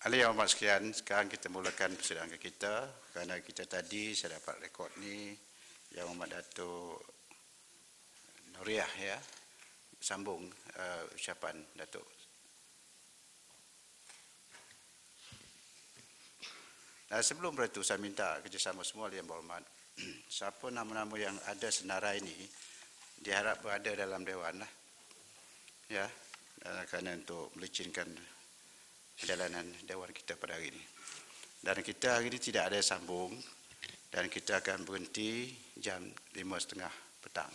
Ahli yang hormat sekalian, sekarang kita mulakan persidangan kita kerana kita tadi saya dapat rekod ni Yang Hormat Datuk Noriah ya sambung ucapan Datuk. Sebelum itu saya minta kerjasama semua yang berhormat. Siapa nama-nama yang ada senarai ini diharap berada dalam dewan lah. Ya, kerana untuk melicinkan perjalanan dewan kita pada hari ini. Dan kita hari ini tidak ada sambung dan kita akan berhenti jam 5.30 petang.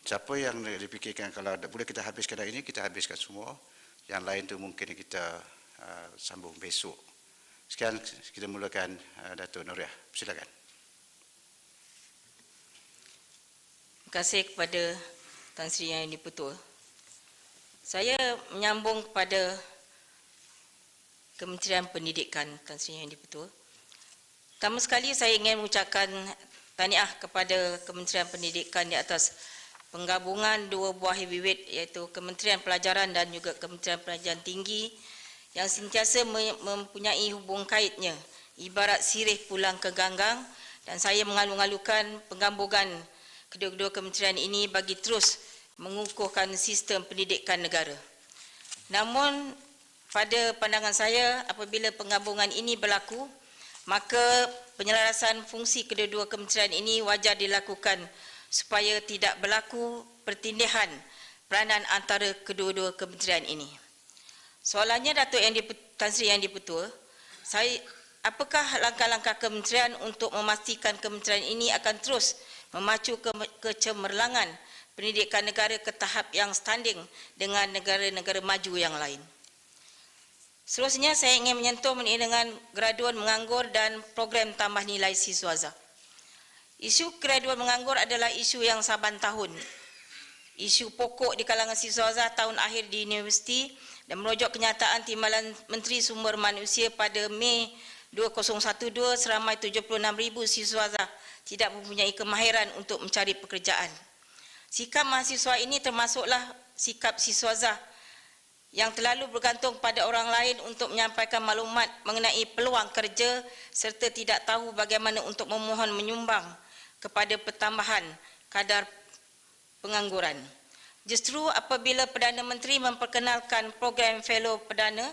Siapa yang dipikirkan kalau boleh kita habiskan hari ini, kita habiskan semua. Yang lain tu mungkin kita sambung besok. Sekian kita mulakan Datuk Noriah. Silakan. Terima kasih kepada Tan Sri Yang Dipertua. Saya menyambung kepada Kementerian Pendidikan Tan Sri Yang Dipertua. Pertama sekali saya ingin mengucapkan tahniah kepada Kementerian Pendidikan di atas penggabungan dua buah heavyweight iaitu Kementerian Pelajaran dan juga Kementerian Pendidikan Tinggi yang sentiasa mempunyai hubung kaitnya ibarat sirih pulang ke ganggang, dan saya mengalu-alukan penggabungan kedua-dua kementerian ini bagi terus mengukuhkan sistem pendidikan negara. Namun pada pandangan saya, apabila penggabungan ini berlaku, maka penyelarasan fungsi kedua-dua kementerian ini wajar dilakukan supaya tidak berlaku pertindihan peranan antara kedua-dua kementerian ini. Soalannya Datuk Tan Sri Yang Dipertua, apakah langkah-langkah kementerian untuk memastikan kementerian ini akan terus memacu kecemerlangan pendidikan negara ke tahap yang standing dengan negara-negara maju yang lain? Seterusnya saya ingin menyentuh mengenai dengan graduan menganggur dan program tambah nilai siswaza. Isu graduan menganggur adalah isu yang saban tahun. Isu pokok di kalangan siswaza tahun akhir di universiti dan merujuk kenyataan Timbalan Menteri Sumber Manusia pada Mei 2012 seramai 76,000 siswaza tidak mempunyai kemahiran untuk mencari pekerjaan. Sikap mahasiswa ini termasuklah sikap siswaza yang terlalu bergantung pada orang lain untuk menyampaikan maklumat mengenai peluang kerja serta tidak tahu bagaimana untuk memohon menyumbang kepada pertambahan kadar pengangguran. Justru apabila Perdana Menteri memperkenalkan program Fellow Perdana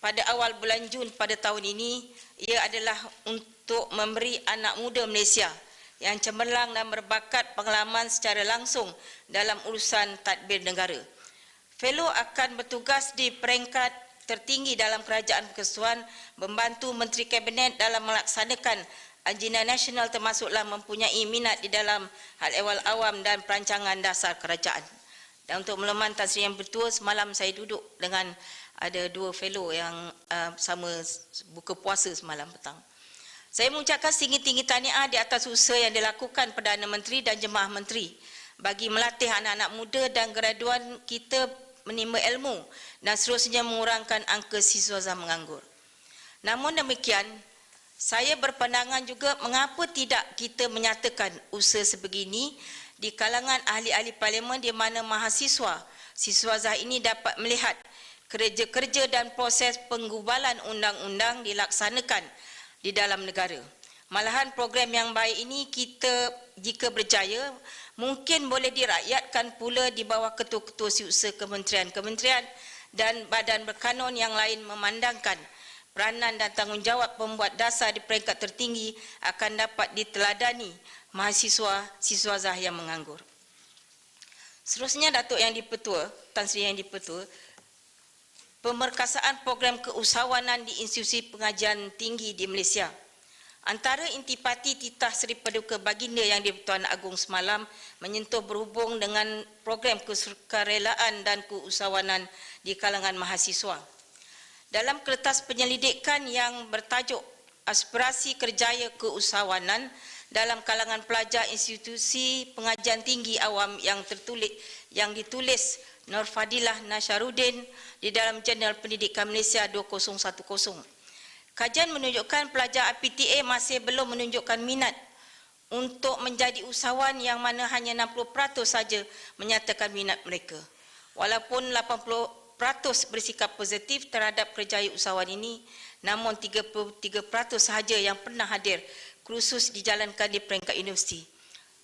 pada awal bulan Jun pada tahun ini, ia adalah untuk memberi anak muda Malaysia yang cemerlang dan berbakat pengalaman secara langsung dalam urusan tadbir negara. Fellow akan bertugas di peringkat tertinggi dalam Kerajaan Persekutuan, membantu Menteri Kabinet dalam melaksanakan agenda nasional termasuklah mempunyai minat di dalam hal ehwal awam dan perancangan dasar kerajaan. Dan untuk makluman Tan Sri Yang Dipertua, semalam saya duduk dengan ada dua fellow yang sama buka puasa semalam petang. Saya mengucapkan tinggi-tinggi tahniah di atas usaha yang dilakukan Perdana Menteri dan Jemaah Menteri bagi melatih anak-anak muda dan graduan kita menimba ilmu dan seterusnya mengurangkan angka siswaza menganggur. Namun demikian, saya berpandangan juga mengapa tidak kita menyatakan usaha sebegini di kalangan ahli-ahli parlimen di mana mahasiswa siswaza ini dapat melihat kerja-kerja dan proses penggubalan undang-undang dilaksanakan di dalam negara. Malahan program yang baik ini kita jika berjaya mungkin boleh dirakyatkan pula di bawah ketua-ketua usaha kementerian-kementerian dan badan berkanun yang lain memandangkan peranan dan tanggungjawab pembuat dasar di peringkat tertinggi akan dapat diteladani mahasiswa siswaza yang menganggur. Seterusnya Datuk Yang Dipertua, Tan Sri Yang Dipertua, pemerkasaan program keusahawanan di institusi pengajian tinggi di Malaysia. Antara intipati titah Seri Paduka Baginda Yang di-Pertuan Agong semalam menyentuh berhubung dengan program kesukarelaan dan keusahawanan di kalangan mahasiswa. Dalam kertas penyelidikan yang bertajuk Aspirasi Kerjaya Keusahawanan dalam kalangan pelajar institusi pengajian tinggi awam yang ditulis Nur Fadilah Nasharuddin di dalam Jurnal Pendidikan Malaysia 2010. Kajian menunjukkan pelajar APTA masih belum menunjukkan minat untuk menjadi usahawan, yang mana hanya 60% saja menyatakan minat mereka. Walaupun bersikap positif terhadap kerjaya usahawan ini, namun 33% sahaja yang pernah hadir kursus dijalankan di peringkat universiti.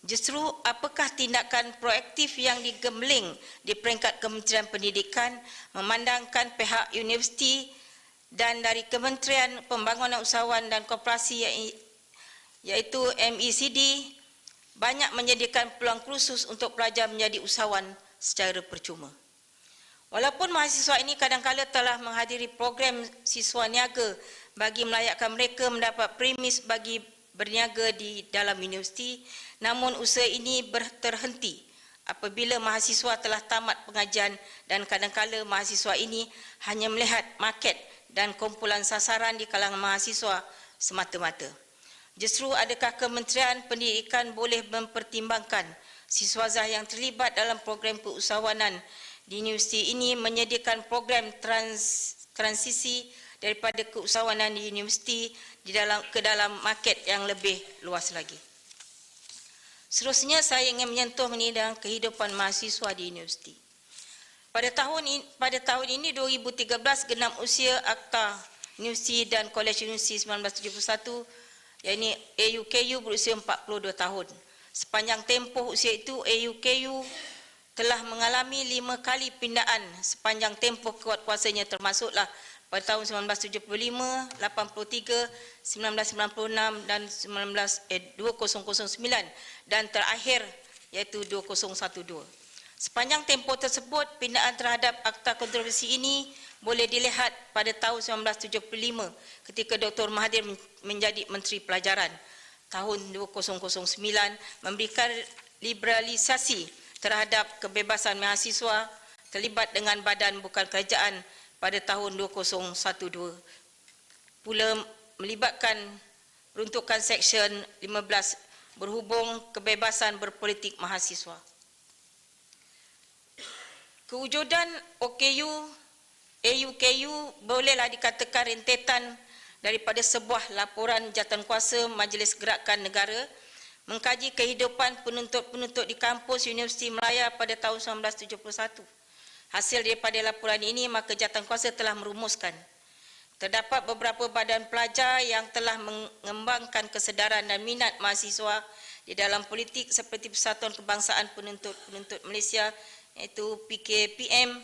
Justru apakah tindakan proaktif yang digemling di peringkat Kementerian Pendidikan memandangkan pihak universiti dan dari Kementerian Pembangunan Usahawan dan Koperasi iaitu MECD banyak menyediakan peluang kursus untuk pelajar menjadi usahawan secara percuma. Walaupun mahasiswa ini kadang-kadang telah menghadiri program siswa niaga bagi melayakkan mereka mendapat premis bagi berniaga di dalam universiti, namun usaha ini terhenti apabila mahasiswa telah tamat pengajian dan kadang-kadang mahasiswa ini hanya melihat market dan kumpulan sasaran di kalangan mahasiswa semata-mata. Justru adakah Kementerian Pendidikan boleh mempertimbangkan siswazah yang terlibat dalam program keusahawanan di universiti ini menyediakan program transisi daripada keusahawanan di universiti ke dalam market yang lebih luas lagi. Seterusnya saya ingin menyentuh mengenai kehidupan mahasiswa di universiti. Pada tahun ini 2013 genap usia Akta Universiti dan Kolej Universiti 1971, yakni AUKU berusia 42 tahun. Sepanjang tempoh usia itu AUKU telah mengalami 5 kali pindaan sepanjang tempoh kuasanya, termasuklah pada tahun 1975, 83, 1996 dan 2009 dan terakhir iaitu 2012. Sepanjang tempoh tersebut, pindaan terhadap akta kontroversi ini boleh dilihat pada tahun 1975 ketika Dr. Mahathir menjadi Menteri Pelajaran. Tahun 2009 memberikan liberalisasi terhadap kebebasan mahasiswa terlibat dengan badan bukan kerajaan pada tahun 2012. Pula melibatkan peruntukan Seksyen 15 berhubung kebebasan berpolitik mahasiswa. Kewujudan AUKU bolehlah dikatakan rentetan daripada sebuah laporan jawatankuasa Majlis Gerakan Negara mengkaji kehidupan penuntut-penuntut di kampus Universiti Melaya pada tahun 1971. Hasil daripada laporan ini, maka jawatankuasa telah merumuskan terdapat beberapa badan pelajar yang telah mengembangkan kesedaran dan minat mahasiswa di dalam politik seperti Persatuan Kebangsaan Penuntut Malaysia iaitu PKPM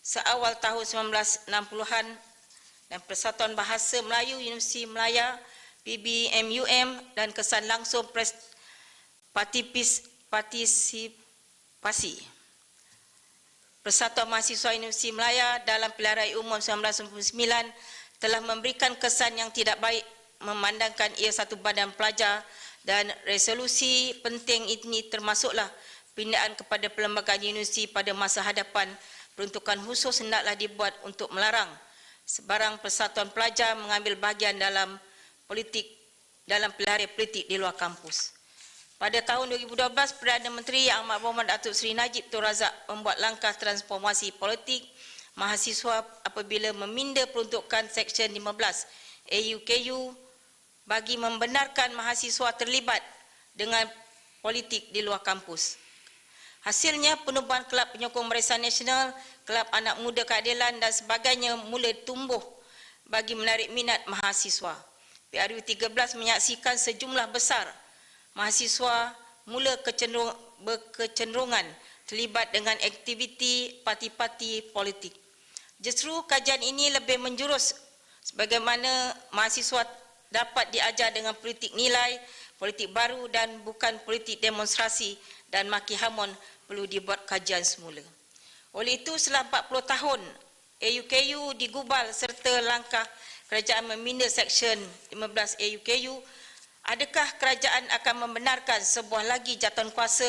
seawal tahun 1960-an dan Persatuan Bahasa Melayu Universiti Melaya PBMUM dan kesan langsung partisipasi Persatuan Mahasiswa Universiti Melaya dalam Pilihan Raya Umum 1999 telah memberikan kesan yang tidak baik memandangkan ia satu badan pelajar dan resolusi penting ini termasuklah pindaan kepada perlembagaan universiti pada masa hadapan. Peruntukan khusus hendaklah dibuat untuk melarang sebarang persatuan pelajar mengambil bahagian dalam pilihan raya politik di luar kampus. Pada tahun 2012, Perdana Menteri Yang Amat Berhormat Datuk Seri Najib Tun Razak membuat langkah transformasi politik mahasiswa apabila meminda peruntukan Seksyen 15 AUKU bagi membenarkan mahasiswa terlibat dengan politik di luar kampus. Hasilnya, penubuhan Kelab Penyokong Barisan Nasional, Kelab Anak Muda Keadilan dan sebagainya mula tumbuh bagi menarik minat mahasiswa. PRU 13 menyaksikan sejumlah besar mahasiswa mula berkecenderungan terlibat dengan aktiviti parti-parti politik. Justru kajian ini lebih menjurus sebagaimana mahasiswa dapat diajar dengan politik nilai, politik baru dan bukan politik demonstrasi dan maki hamun perlu dibuat kajian semula. Oleh itu, selama 40 tahun, AUKU digubal serta langkah kerajaan meminda Seksyen 15 AUKU, adakah kerajaan akan membenarkan sebuah lagi jawatankuasa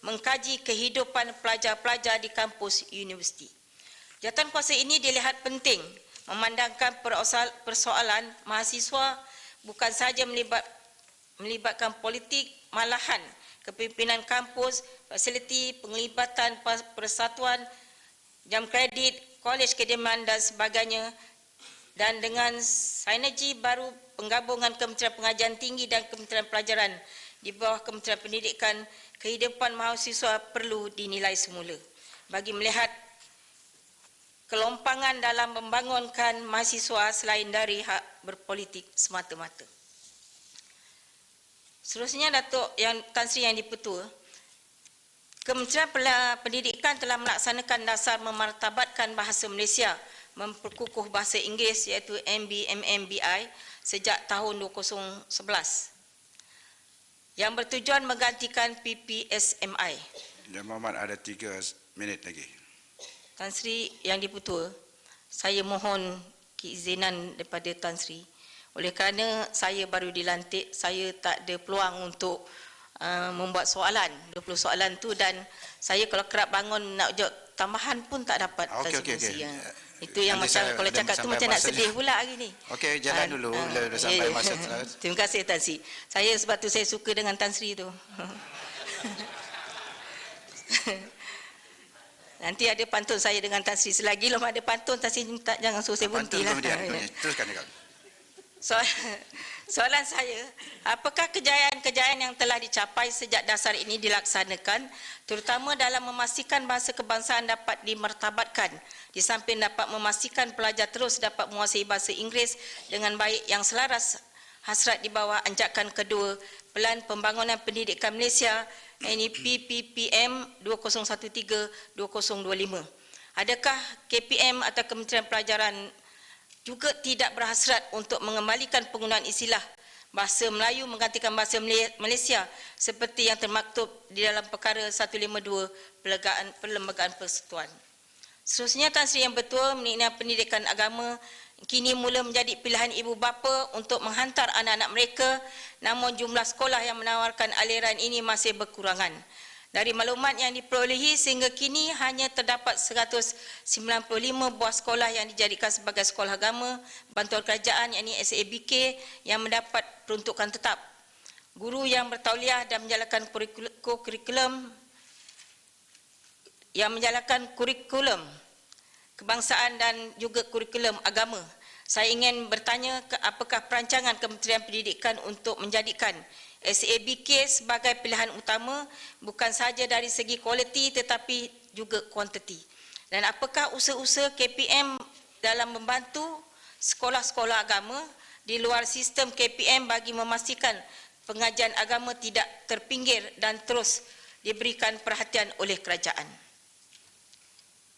mengkaji kehidupan pelajar-pelajar di kampus universiti? Jawatankuasa ini dilihat penting memandangkan persoalan mahasiswa bukan sahaja melibatkan politik, malahan kepimpinan kampus, fasiliti, penglibatan persatuan, jam kredit, kolej kedeman dan sebagainya, dan dengan sinergi baru penggabungan Kementerian Pengajian Tinggi dan Kementerian Pelajaran di bawah Kementerian Pendidikan, kehidupan mahasiswa perlu dinilai semula bagi melihat kelompangan dalam membangunkan mahasiswa selain dari hak berpolitik semata-mata. Seterusnya, Datuk Tan Sri Yang di-Pertua, Kementerian Pendidikan telah melaksanakan dasar memartabatkan bahasa Malaysia, memperkukuh bahasa Inggeris iaitu MBMMBI sejak tahun 2011 yang bertujuan menggantikan PPSMI. Yang Muhammad ada 3 minit lagi. Tan Sri Yang di-Pertua, saya mohon keizinan daripada Tan Sri. Oleh kerana saya baru dilantik, saya tak ada peluang untuk membuat soalan, 20 soalan tu, dan saya kalau kerap bangun nak jawab tambahan pun tak dapat. Okey. Itu yang Nanti macam saya kalau cakap tu macam nak sedih pula hari ni. Okey, jalan dulu dah sampai masa tu. Terima kasih Tan Sri. Saya sebab tu saya suka dengan Tan Sri tu. Nanti ada pantun saya dengan Tan Sri. Selagi belum ada pantun, Tan Sri minta jangan suruh saya berhenti lah. Teruskan dekat. Soalan saya, apakah kejayaan-kejayaan yang telah dicapai sejak dasar ini dilaksanakan, terutama dalam memastikan bahasa kebangsaan dapat dimartabatkan, di samping dapat memastikan pelajar terus dapat menguasai bahasa Inggeris dengan baik yang selaras hasrat di bawah anjakan kedua Pelan Pembangunan Pendidikan Malaysia NEP PPM 2013-2025. Adakah KPM atau Kementerian Pelajaran juga tidak berhasrat untuk mengembalikan penggunaan istilah bahasa Melayu menggantikan bahasa Malaysia seperti yang termaktub di dalam perkara 152 Perlembagaan Persekutuan. Seterusnya, Tan Sri Yang Bertua mengenai pendidikan agama kini mula menjadi pilihan ibu bapa untuk menghantar anak-anak mereka, namun jumlah sekolah yang menawarkan aliran ini masih berkurangan. Dari maklumat yang diperolehi sehingga kini hanya terdapat 195 buah sekolah yang dijadikan sebagai sekolah agama bantuan kerajaan yakni SABK yang mendapat peruntukan tetap. Guru yang bertauliah dan menjalankan kurikulum kebangsaan dan juga kurikulum agama. Saya ingin bertanya apakah perancangan Kementerian Pendidikan untuk menjadikan SABK sebagai pilihan utama bukan sahaja dari segi kualiti tetapi juga kuantiti. Dan apakah usaha-usaha KPM dalam membantu sekolah-sekolah agama di luar sistem KPM bagi memastikan pengajian agama tidak terpinggir dan terus diberikan perhatian oleh kerajaan.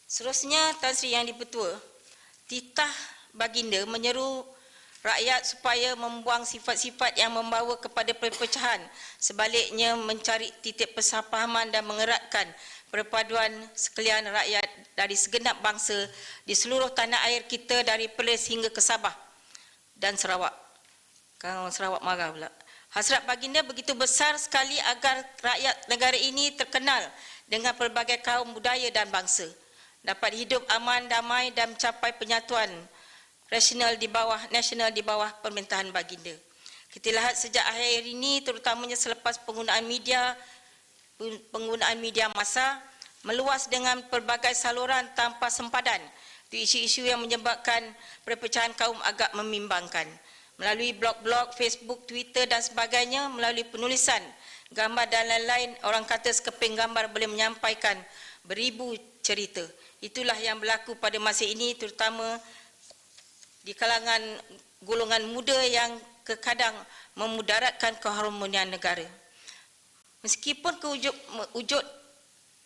Seterusnya, Tan Sri Yang di-Pertua, titah baginda menyeru rakyat supaya membuang sifat-sifat yang membawa kepada perpecahan, sebaliknya mencari titik persefahaman dan mengeratkan perpaduan sekalian rakyat dari segenap bangsa di seluruh tanah air kita dari Perlis hingga ke Sabah dan Sarawak. Kan orang Sarawak marah pula. Hasrat baginda begitu besar sekali agar rakyat negara ini terkenal dengan pelbagai kaum budaya dan bangsa, dapat hidup aman, damai dan mencapai penyatuan nasional di bawah pemerintahan baginda. Kita lihat sejak akhir ini, terutamanya selepas penggunaan media massa meluas dengan pelbagai saluran tanpa sempadan, itu isu-isu yang menyebabkan perpecahan kaum agak membimbangkan. Melalui blog-blog, Facebook, Twitter dan sebagainya, melalui penulisan, gambar dan lain-lain, orang kata sekeping gambar boleh menyampaikan beribu cerita. Itulah yang berlaku pada masa ini, terutama di kalangan golongan muda yang terkadang memudaratkan keharmonian negara. Meskipun wujud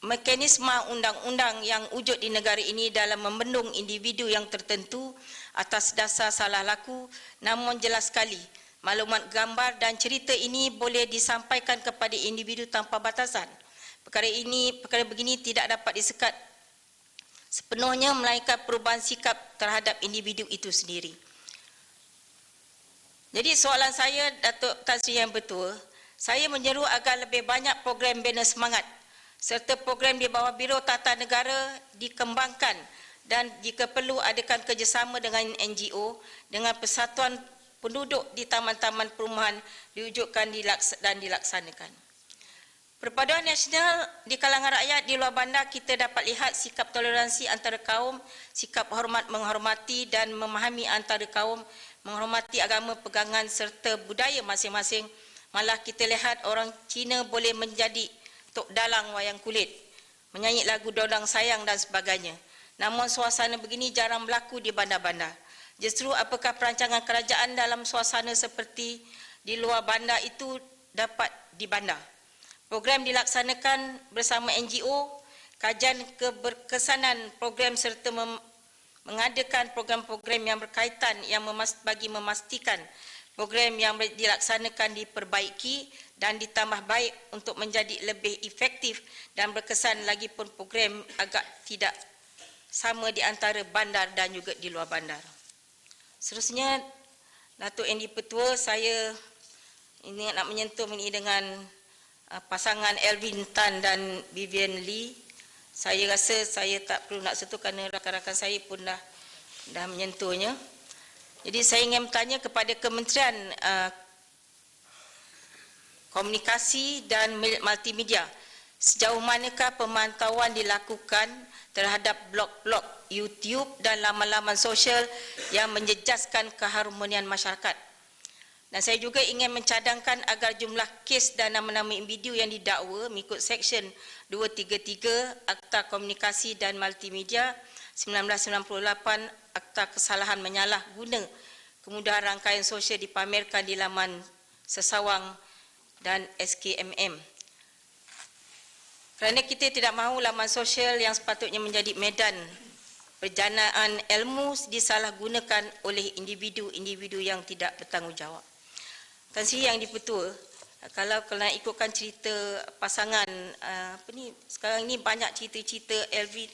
mekanisme undang-undang yang wujud di negara ini dalam membendung individu yang tertentu atas dasar salah laku, namun jelas sekali maklumat gambar dan cerita ini boleh disampaikan kepada individu tanpa batasan. Perkara begini tidak dapat disekat sepenuhnya melainkan perubahan sikap terhadap individu itu sendiri. Jadi soalan saya, Datuk Tan Sri Yang Bertua, saya menyeru agar lebih banyak program bina semangat serta program di bawah Biro Tata Negara dikembangkan dan jika perlu adakan kerjasama dengan NGO dengan persatuan penduduk di taman-taman perumahan diwujudkan dan dilaksanakan. Perpaduan nasional di kalangan rakyat di luar bandar kita dapat lihat sikap toleransi antara kaum, sikap hormat menghormati dan memahami antara kaum, menghormati agama pegangan serta budaya masing-masing. Malah kita lihat orang Cina boleh menjadi tok dalang wayang kulit, menyanyi lagu Dodang Sayang dan sebagainya. Namun suasana begini jarang berlaku di bandar-bandar. Justru apakah perancangan kerajaan dalam suasana seperti di luar bandar itu dapat di bandar? Program dilaksanakan bersama NGO, kajian keberkesanan program serta mengadakan program-program yang berkaitan yang bagi memastikan program yang dilaksanakan diperbaiki dan ditambah baik untuk menjadi lebih efektif dan berkesan, lagipun program agak tidak sama di antara bandar dan juga di luar bandar. Seterusnya, Datuk Yang di-Pertua, saya ini nak menyentuh ini dengan pasangan Elvin Tan dan Vivian Lee. Saya rasa saya tak perlu nak sentuh kerana rakan-rakan saya pun dah menyentuhnya. Jadi saya ingin bertanya kepada Kementerian Komunikasi dan Multimedia, sejauh manakah pemantauan dilakukan terhadap blog-blog YouTube dan laman-laman sosial yang menjejaskan keharmonian masyarakat? Dan saya juga ingin mencadangkan agar jumlah kes dan nama-nama individu yang didakwa mengikut Seksyen 233 Akta Komunikasi dan Multimedia 1998 Akta Kesalahan Menyalahguna Kemudahan Rangkaian Sosial dipamerkan di laman Sesawang dan SKMM. Kerana kita tidak mahu laman sosial yang sepatutnya menjadi medan perjanaan ilmu disalahgunakan oleh individu-individu yang tidak bertanggungjawab. Tan Sri Yang di-Pertua, kalau nak ikutkan cerita pasangan sekarang ni banyak cerita-cerita Elvin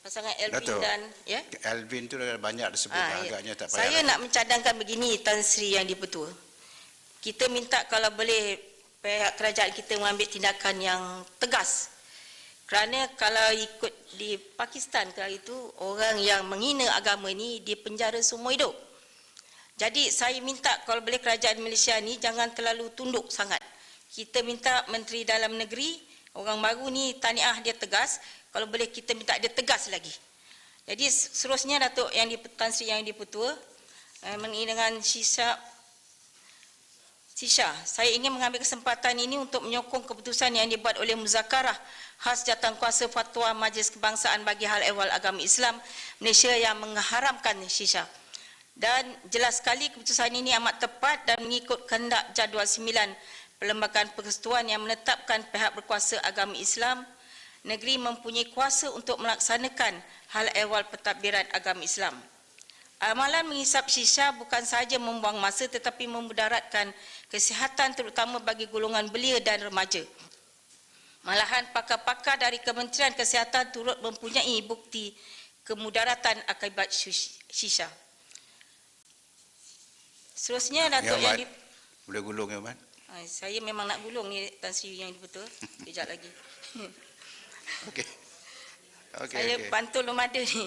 pasangan Elvin Datuk, dan ya. Elvin tu dah banyak disebut, agaknya tak payah. Saya nak mencadangkan begini, Tan Sri Yang di-Pertua. Kita minta kalau boleh pihak kerajaan kita mengambil tindakan yang tegas. Kerana kalau ikut di Pakistan kali itu, orang yang menghina agama ni dipenjara seumur hidup. Jadi saya minta kalau boleh kerajaan Malaysia ni jangan terlalu tunduk sangat. Kita minta Menteri Dalam Negeri, orang baru ni tahniah dia tegas, kalau boleh kita minta dia tegas lagi. Jadi seterusnya Datuk Tan Sri Yang di-Pertua, mengenai dengan Sisha, saya ingin mengambil kesempatan ini untuk menyokong keputusan yang dibuat oleh Muzakarah Khas Jawatankuasa Fatwa Majlis Kebangsaan bagi Hal Ehwal Agama Islam Malaysia yang mengharamkan Shisha. Dan jelas sekali keputusan ini amat tepat dan mengikut kehendak jadual 9 Perlembagaan Persekutuan yang menetapkan pihak berkuasa agama Islam negeri mempunyai kuasa untuk melaksanakan hal ehwal pentadbiran agama Islam. Amalan menghisap shisha bukan sahaja membuang masa tetapi memudaratkan kesihatan terutama bagi golongan belia dan remaja. Malahan pakar-pakar dari Kementerian Kesihatan turut mempunyai bukti kemudaratan akibat shisha. Seterusnya Datuk Ya, yang boleh gulung ya, Mat? saya memang nak gulung ni Tan Sri Yang di-Pertua. Kejap lagi. Okey. Saya pantul belum ada ni.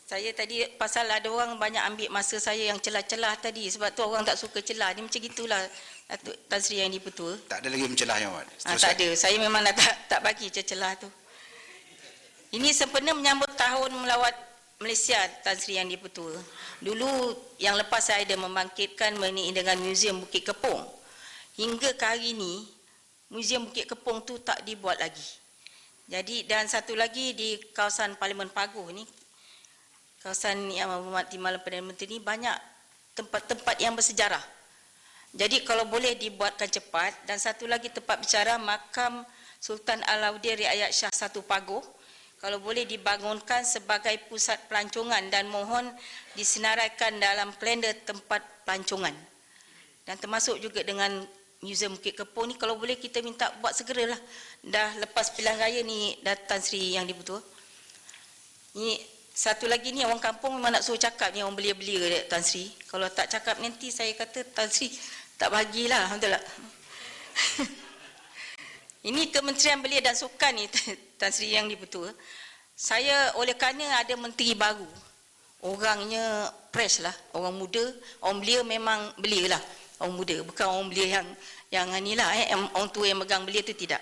Saya tadi pasal ada orang banyak ambil masa saya yang celah-celah tadi. Sebab tu orang tak suka celah. Ni macam gitulah Datuk Tan Sri Yang di-Pertua. Tak ada lagi mencelah ya, Mat? Tak ada. Saya memang tak bagi celah tu. Ini sempena menyambut tahun melawat Malaysia Tan Sri Yang di-Pertua. Dulu yang lepas saya ada membangkitkan mengenai dengan Muzium Bukit Kepong. Hingga ke hari ini Muzium Bukit Kepong tu tak dibuat lagi. Jadi dan satu lagi di kawasan Parlimen Paguh ni, kawasan yang Muhammad Timbalan Perdana Menteri ni banyak tempat-tempat yang bersejarah. Jadi kalau boleh dibuatkan cepat. Dan satu lagi tempat bicara Makam Sultan Alauddin Riayat Shah 1 Paguh, kalau boleh dibangunkan sebagai pusat pelancongan dan mohon disenaraikan dalam kalender tempat pelancongan. Dan termasuk juga dengan Muzium Bukit Kepong ni kalau boleh kita minta buat segeralah. Dah lepas pilihan raya ni Tan Sri Yang di-Pertua. Ni satu lagi ni orang kampung memang nak suruh cakap ni orang belia-belia Tan Sri. Kalau tak cakap nanti saya kata Tan Sri tak bagilah, betul tak? Ini Kementerian Belia dan Sukan ni Tan Sri Yang di-Pertua. Saya oleh kerana ada menteri baru. Orangnya fresh lah, orang muda, orang belia memang belia lah. Orang muda, bukan orang belia yang inilah orang tua yang megang belia tu tidak.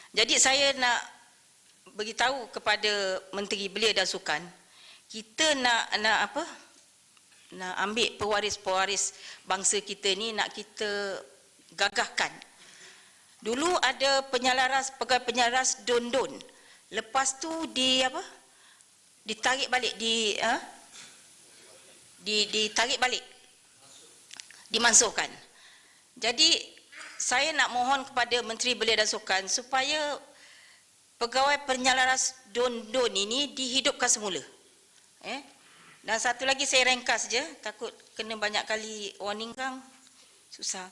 Jadi saya nak beritahu kepada Menteri Belia dan Sukan, kita nak ambil pewaris-pewaris bangsa kita ni, nak kita gagahkan. Dulu ada pegawai penyelaras Don-Don Lepas tu ditarik balik, ditarik balik, dimansuhkan. Jadi saya nak mohon kepada Menteri Belia dan Sukan supaya pegawai penyelaras don ini dihidupkan semula. Dan satu lagi saya ringkas saja, takut kena banyak kali warning kan, susah.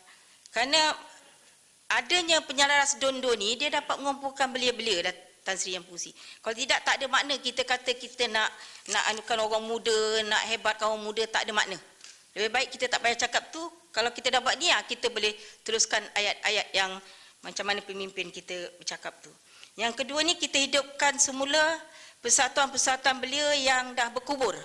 Kerana adanya penyelaras don ni, dia dapat mengumpulkan belia-belia Tan Sri Yang Fungsi. Kalau tidak, tak ada makna kita kata kita nak anukan orang muda, nak hebatkan orang muda, tak ada makna. Lebih baik kita tak payah cakap tu. Kalau kita dah buat ni, kita boleh teruskan ayat-ayat yang macam mana pemimpin kita bercakap tu. Yang kedua ni, kita hidupkan semula persatuan-persatuan belia yang dah berkubur.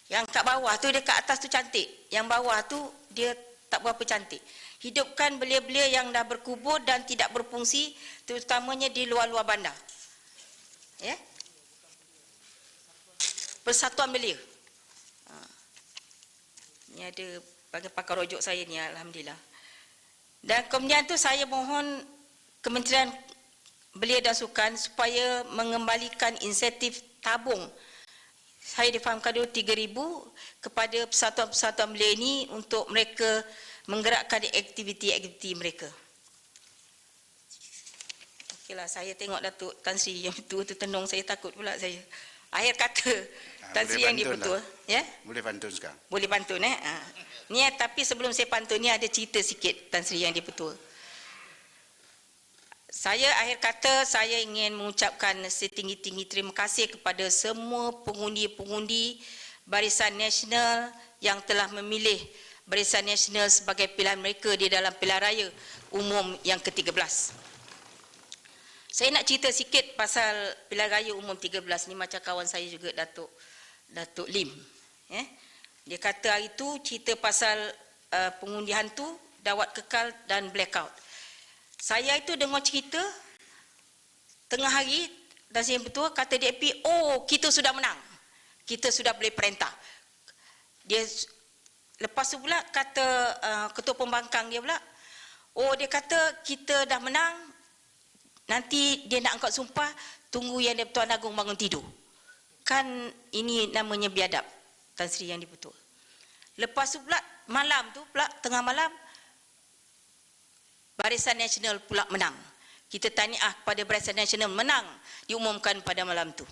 Yang kat bawah tu, dia kat atas tu cantik. Yang bawah tu, dia tak berapa cantik. Hidupkan belia-belia yang dah berkubur dan tidak berfungsi, terutamanya di luar-luar bandar. Persatuan belia. Ini ada bagi pakar rujuk saya ni, alhamdulillah. Dan kemudian tu saya mohon Kementerian Belia dan Sukan supaya mengembalikan insentif tabung. Saya difahamkan dulu 3,000 kepada persatuan-persatuan belia ini untuk mereka menggerakkan aktiviti-aktiviti mereka. Okeylah, saya tengok Datuk Tan Sri yang betul tu tenung, saya takut pula saya. Akhir kata Tan Sri yang dia betul. Ya? Boleh pantun sekarang. Boleh pantun Ni tapi sebelum saya pantun ni ada cerita sikit Tan Sri yang dia betul. Saya akhir kata saya ingin mengucapkan setinggi-tinggi terima kasih kepada semua pengundi-pengundi Barisan Nasional yang telah memilih Barisan Nasional sebagai pilihan mereka di dalam pilihan raya umum yang ke-13. Saya nak cerita sikit pasal pilihan raya umum 13 ni, macam kawan saya juga Datuk Lim. Dia kata hari tu cerita pasal pengundian tu, dawat kekal dan blackout. Saya itu dengar cerita tengah hari, dan saya betul kata DAP, oh kita sudah menang, kita sudah boleh perintah. Dia lepas tu pula kata ketua pembangkang dia pula, oh dia kata kita dah menang, nanti dia nak angkat sumpah, tunggu yang Tuan Agong bangun tidur. Kan ini namanya biadab, Tan Sri yang dibetul. Lepas tu pula malam tu pula, tengah malam, Barisan Nasional pula menang. Kita tahniah kepada Barisan Nasional menang, diumumkan pada malam tu.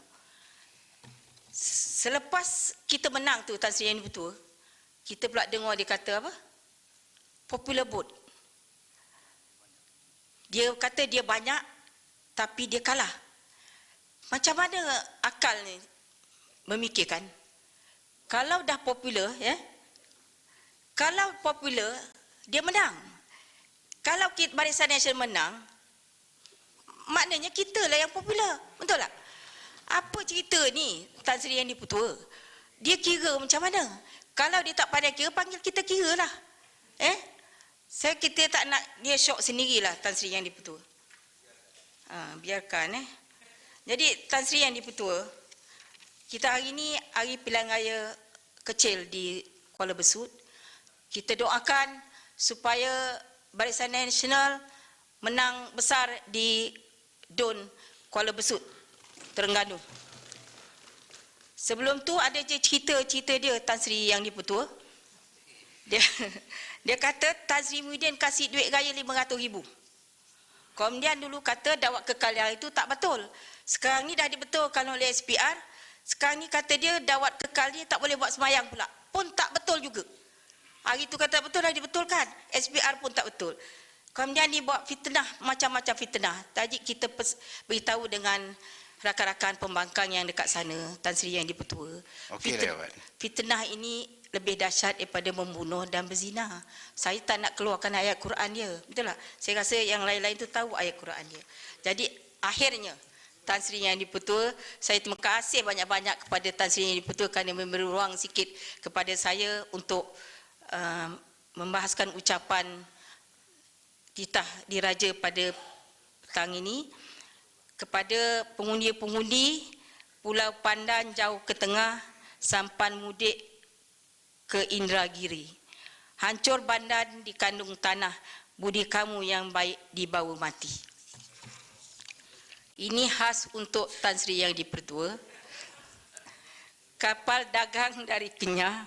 Selepas kita menang tu, Tan Sri yang betul, kita pula dengar dia kata apa? Popular vote. Dia kata dia banyak, tapi dia kalah. Macam mana akal ni memikirkan? Kalau dah popular, kalau popular, dia menang. Kalau Barisan Nasional menang, maknanya kita lah yang popular. Betul tak? Apa cerita ni Tan Sri yang diputua? Dia kira macam mana? Kalau dia tak pandai kira, panggil kita kira lah. Kita tak nak dia syok sendirilah Tan Sri yang diputua. Biarkan Jadi Tan Sri yang diputua, kita hari ni hari pilihan raya kecil di Kuala Besut. Kita doakan supaya Barisan Nasional menang besar di DUN Kuala Besut, Terengganu. Sebelum tu ada je cerita dia Tan Sri yang dipetua. Dia kata Tan Sri Muhyiddin kasih duit raya 500,000. Kemudian dulu kata dawat kekal yang itu tak betul. Sekarang ni dah dibetulkan oleh SPR. Sekarang ni kata dia dawat kekal ni tak boleh buat sembahyang pula. Pun tak betul juga. Hari tu kata betul, dah dibetulkan. SPR pun tak betul. Kemudian dia buat fitnah, macam-macam fitnah. Tadi kita beritahu dengan rakan-rakan pembangkang yang dekat sana, Tan Sri yang dipetua. Fitnah ini lebih dahsyat daripada membunuh dan berzina. Saya tak nak keluarkan ayat Quran dia. Betul tak? Saya rasa yang lain-lain tu tahu ayat Quran dia. Jadi akhirnya Tan Sri yang dipetua, saya terima kasih banyak-banyak kepada Tan Sri yang dipetua kerana memberi ruang sikit kepada saya untuk membahaskan ucapan titah diraja pada petang ini kepada pengundi-pengundi Pulau Pandan jauh ke tengah, sampan mudik ke Indragiri. Hancur bandan di kandung tanah, budi kamu yang baik dibawa mati. Ini khas untuk Tan Sri Yang Dipertua. Kapal dagang dari Kenyah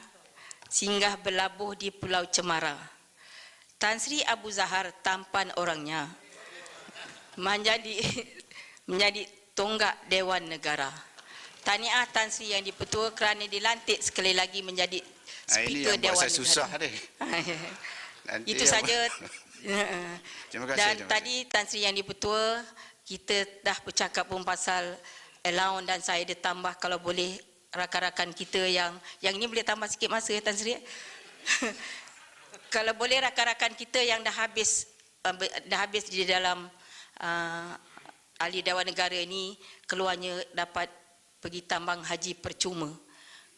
singgah berlabuh di Pulau Cemara. Tan Sri Abu Zahar tampan orangnya menjadi tonggak Dewan Negara. Tahniah Tan Sri Yang Dipertua kerana dilantik sekali lagi menjadi Ini Speaker yang buat Dewan saya susah Negara. ni. Nanti Itu yang- saja. Terima kasih. Dan terima kasih. tadi Tan Sri Yang Dipertua, kita dah bercakap pun pasal allowance dan saya ditambah kalau boleh rakan-rakan kita yang ini boleh tambah sikit masa Tan Sri. Kalau boleh rakan-rakan kita yang dah habis di dalam ahli Dewan Negara ini keluarnya dapat pergi tambang haji percuma.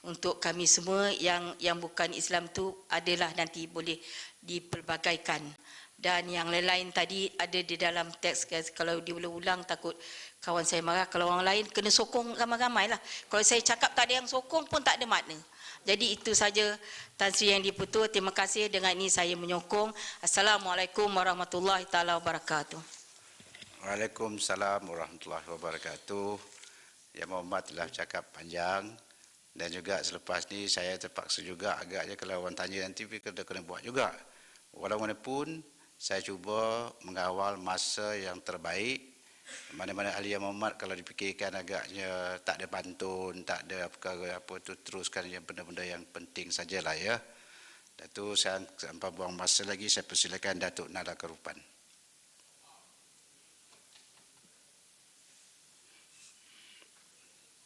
Untuk kami semua yang bukan Islam tu adalah nanti boleh dipelbagaikan. Dan yang lain-lain tadi ada di dalam teks, kalau diulang-ulang takut kawan saya marah. Kalau orang lain kena sokong ramai-ramai lah. Kalau saya cakap tak ada yang sokong pun tak ada makna. Jadi itu saja Tan Sri Yang Dipertua. Terima kasih, dengan ini saya menyokong. Assalamualaikum warahmatullahi taala wabarakatuh. Waalaikumsalam warahmatullahi wabarakatuh. Yang Muhammad telah cakap panjang dan juga selepas ni saya terpaksa juga agaknya kalau orang tanya nanti kena buat juga. Walaupun saya cuba mengawal masa yang terbaik. Mana-mana ahli yang Muhammad kalau dipikirkan agaknya tak ada pantun, tak ada perkara apa tu, teruskan yang benda-benda yang penting sajalah ya. Datuk, saya tanpa buang masa lagi saya persilakan Datuk Nada Kerupan.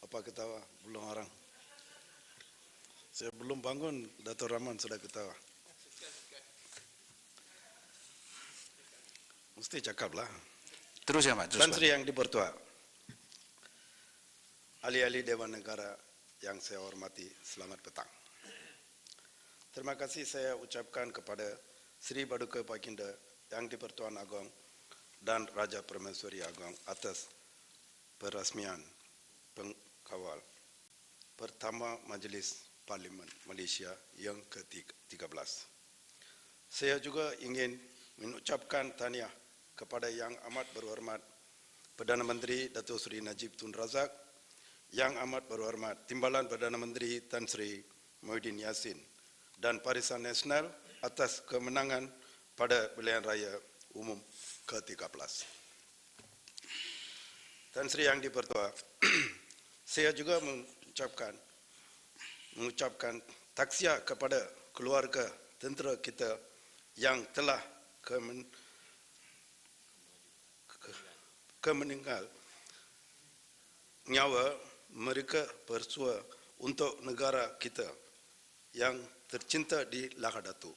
Apa ketawa? Belum orang. Saya belum bangun, Dato' Rahman sudah ketawa. Mesti cakaplah. Terus ya Mak, terus. Tan Sri Yang Dipertua, ahli-ahli Dewan Negara yang saya hormati, selamat petang. Terima kasih saya ucapkan kepada Sri Paduka Baginda Yang Dipertuan Agong dan Raja Permaisuri Agong atas perasmian pengkawal pertama Majlis Parlimen Malaysia yang ke-13. Saya juga ingin mengucapkan tahniah kepada Yang Amat Berhormat Perdana Menteri Datuk Seri Najib Tun Razak, Yang Amat Berhormat Timbalan Perdana Menteri Tan Sri Muhyiddin Yassin dan Barisan Nasional atas kemenangan pada pilihan raya umum ke-13. Tan Sri Yang Dipertua, saya juga mengucapkan taksiah kepada keluarga tentera kita yang telah meninggal nyawa mereka bersua untuk negara kita yang tercinta di Lahadatu.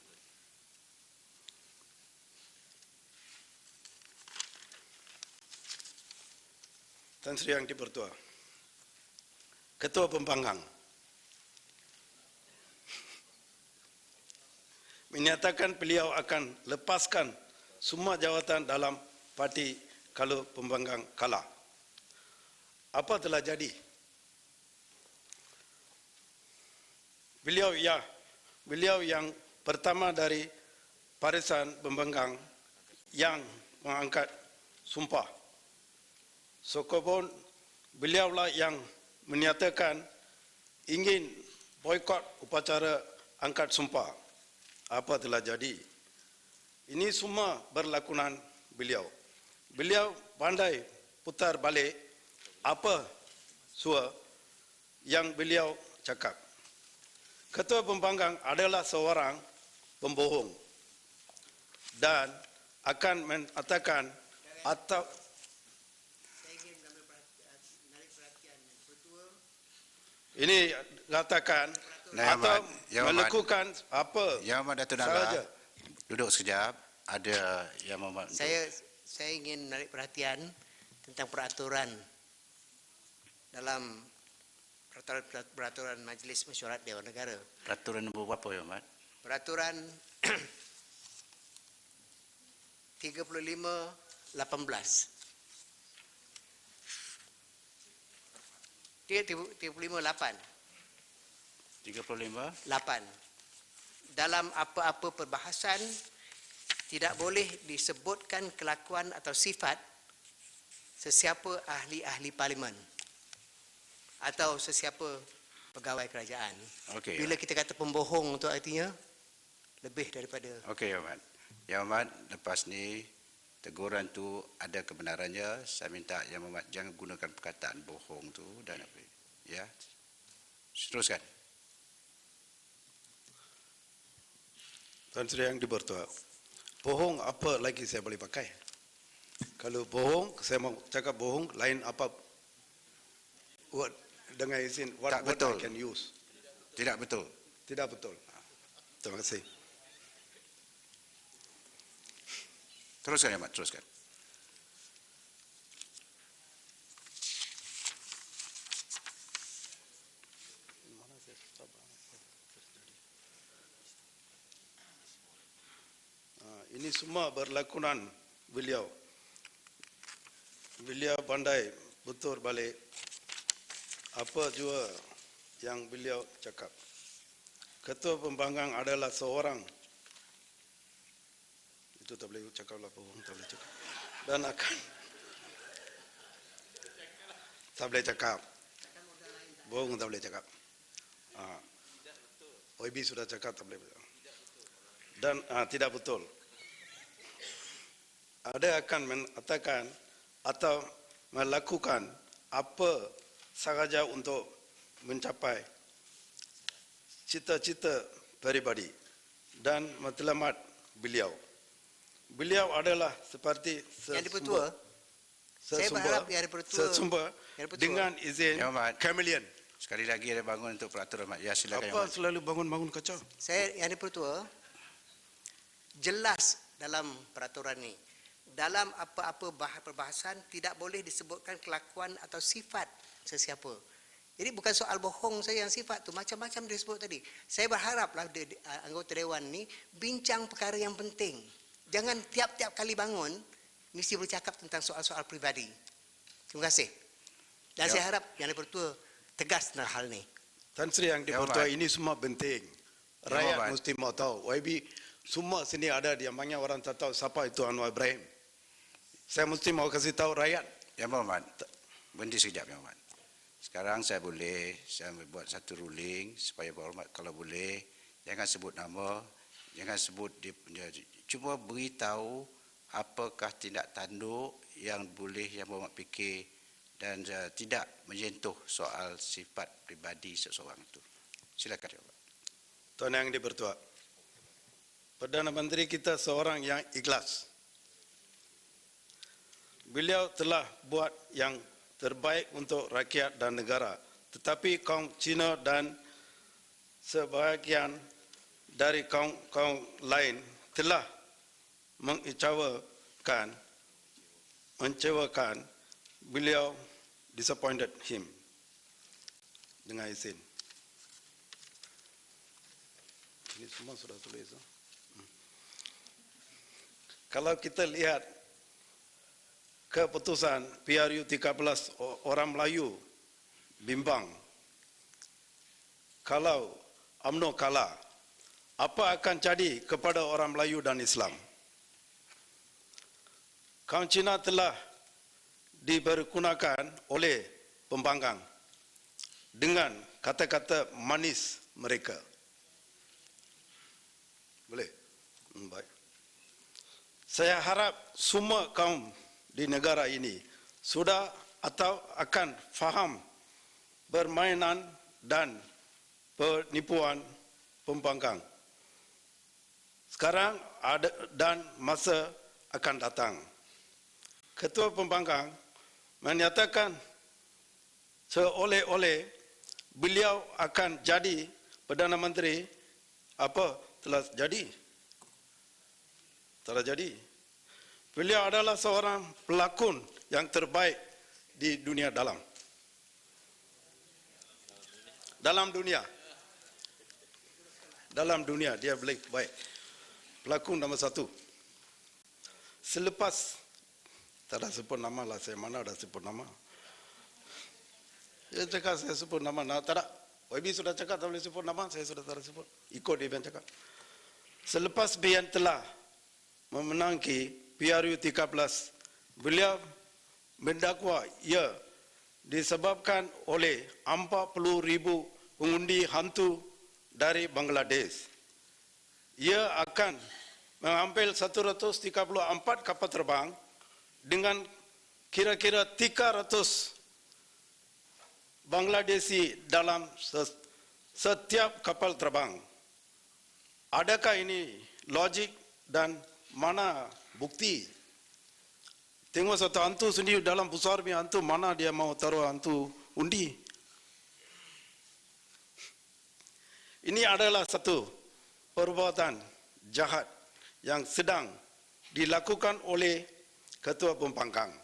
Tan Sri Yang Dipertua, Ketua Pembangkang, menyatakan beliau akan lepaskan semua jawatan dalam parti kalau Pembangkang kalah. Apa telah jadi? Beliau yang pertama dari Barisan Pembangkang yang mengangkat sumpah. Sokopun beliaulah yang menyatakan ingin boikot upacara angkat sumpah. Apa telah jadi? Ini semua berlakunan beliau. Beliau pandai putar balik apa yang beliau cakap. Ketua Pembangkang adalah seorang pembohong dan akan mengatakan atau ini katakan atau melakukan apa Yang Muhammad Datuk saja. Nada, duduk sekejap. Ada Yang Muhammad. Saya ingin menarik perhatian tentang peraturan dalam peraturan Majlis Mesyuarat Dewan Negara. Peraturan nombor berapa ya Muhammad? Peraturan 35/18. 35/8. 35. 8. Dalam apa-apa perbahasan tidak boleh disebutkan kelakuan atau sifat sesiapa ahli-ahli parlimen atau sesiapa pegawai kerajaan. Okey. Bila kita kata pembohong itu artinya lebih daripada Okey, Yang Amat. Yang Amat, lepas ni teguran tu ada kebenarannya. Saya minta Yang Amat jangan gunakan perkataan bohong tu dan apa. Ya. Teruskan. Tuan Sri Yang di-Pertua, bohong apa lagi saya boleh pakai? Kalau bohong, saya mau cakap bohong, lain apa word dengan izin, what Tak word betul. I can use? Tidak betul. Tidak betul. Terima kasih. Teruskan, Yang Amat. Teruskan. Ini semua berlakunan beliau. Beliau pandai betul balik apa jua yang beliau cakap. Ketua Pembangkang adalah seorang, itu tak boleh cakap lah, bohong tak boleh cakap. Dan akan tak boleh cakap. Bohong tak boleh cakap. OIB sudah cakap tak boleh. Dan tidak betul. Ada akan mengatakan atau melakukan apa sahaja untuk mencapai cita-cita peribadi dan matlamat beliau. Beliau adalah seperti Yang di-Pertua. Saya berharap Yang di-Pertua sesumber dengan izin Yang Amat. chameleon. Sekali lagi ada bangun untuk peraturan, Mat. Ya, silakan, Yang Apa Amat. selalu bangun-bangun kacau? Saya Yang di-Pertua jelas dalam peraturan ini. Dalam apa-apa perbahasan tidak boleh disebutkan kelakuan atau sifat sesiapa. Jadi bukan soal bohong saya yang sifat tu, macam-macam disebut tadi. Saya berharaplah anggota dewan ni bincang perkara yang penting. Jangan tiap-tiap kali bangun mesti bercakap tentang soal-soal pribadi. Terima kasih. Dan Ya. saya harap Yang di-Pertua tegas tentang hal ni. Tan Sri Yang Yang di-Pertua Amat. ini semua penting. Yang Rakyat Amat. mesti mau tahu. YB semua sini ada, dia banyak orang tak tahu siapa itu Anwar Ibrahim. Saya mesti mau kasih tahu rakyat. Yang Amat. Berhenti sekejap, Yang Amat. Sekarang saya buat satu ruling supaya berhormat, kalau boleh jangan sebut nama, jangan sebut cuma beritahu apakah tindak tanduk yang boleh Yang Berhormat fikir dan tidak menyentuh soal sifat pribadi seseorang itu. Silakan, Yang Amat. Tuan Yang di-Pertua, Perdana Menteri kita seorang yang ikhlas. Beliau telah buat yang terbaik untuk rakyat dan negara. Tetapi kaum Cina dan sebahagian dari kaum lain telah mengecewakan beliau, disappointed him. Dengan izin. Ini semua sudah tulis. Kalau kita lihat keputusan PRU 13 orang Melayu bimbang, kalau UMNO kalah, apa akan jadi kepada orang Melayu dan Islam? Kaum Cina telah dipergunakan oleh pembangkang dengan kata-kata manis mereka. Boleh? Baik. Saya harap semua kaum di negara ini sudah atau akan faham permainan dan penipuan pembangkang. Sekarang ada dan masa akan datang. Ketua Pembangkang menyatakan seoleh-oleh beliau akan jadi Perdana Menteri. Apa telah jadi? Telah jadi. Beliau adalah seorang pelakon yang terbaik di dunia dalam. Dalam dunia. Dalam dunia dia baik. Pelakon nombor 1. Selepas, tak ada sebut nama lah, saya mana ada sebut nama. Dia cakap saya sebut nama, tak ada. YB sudah cakap tak boleh sebut nama, saya sudah tak ada sebut. Ikut dia yang cakap. Selepas beliau telah memenangi PRU 13, beliau mendakwa ia disebabkan oleh 40,000 pengundi hantu dari Bangladesh. Ia akan mengambil 134 kapal terbang dengan kira-kira 300 Bangladeshi dalam setiap kapal terbang. Adakah ini logik dan mana bukti? Tengok satu hantu sendiri dalam pusar punya hantu, mana dia mau taruh hantu undi? Ini adalah satu perbuatan jahat yang sedang dilakukan oleh Ketua Pembangkang.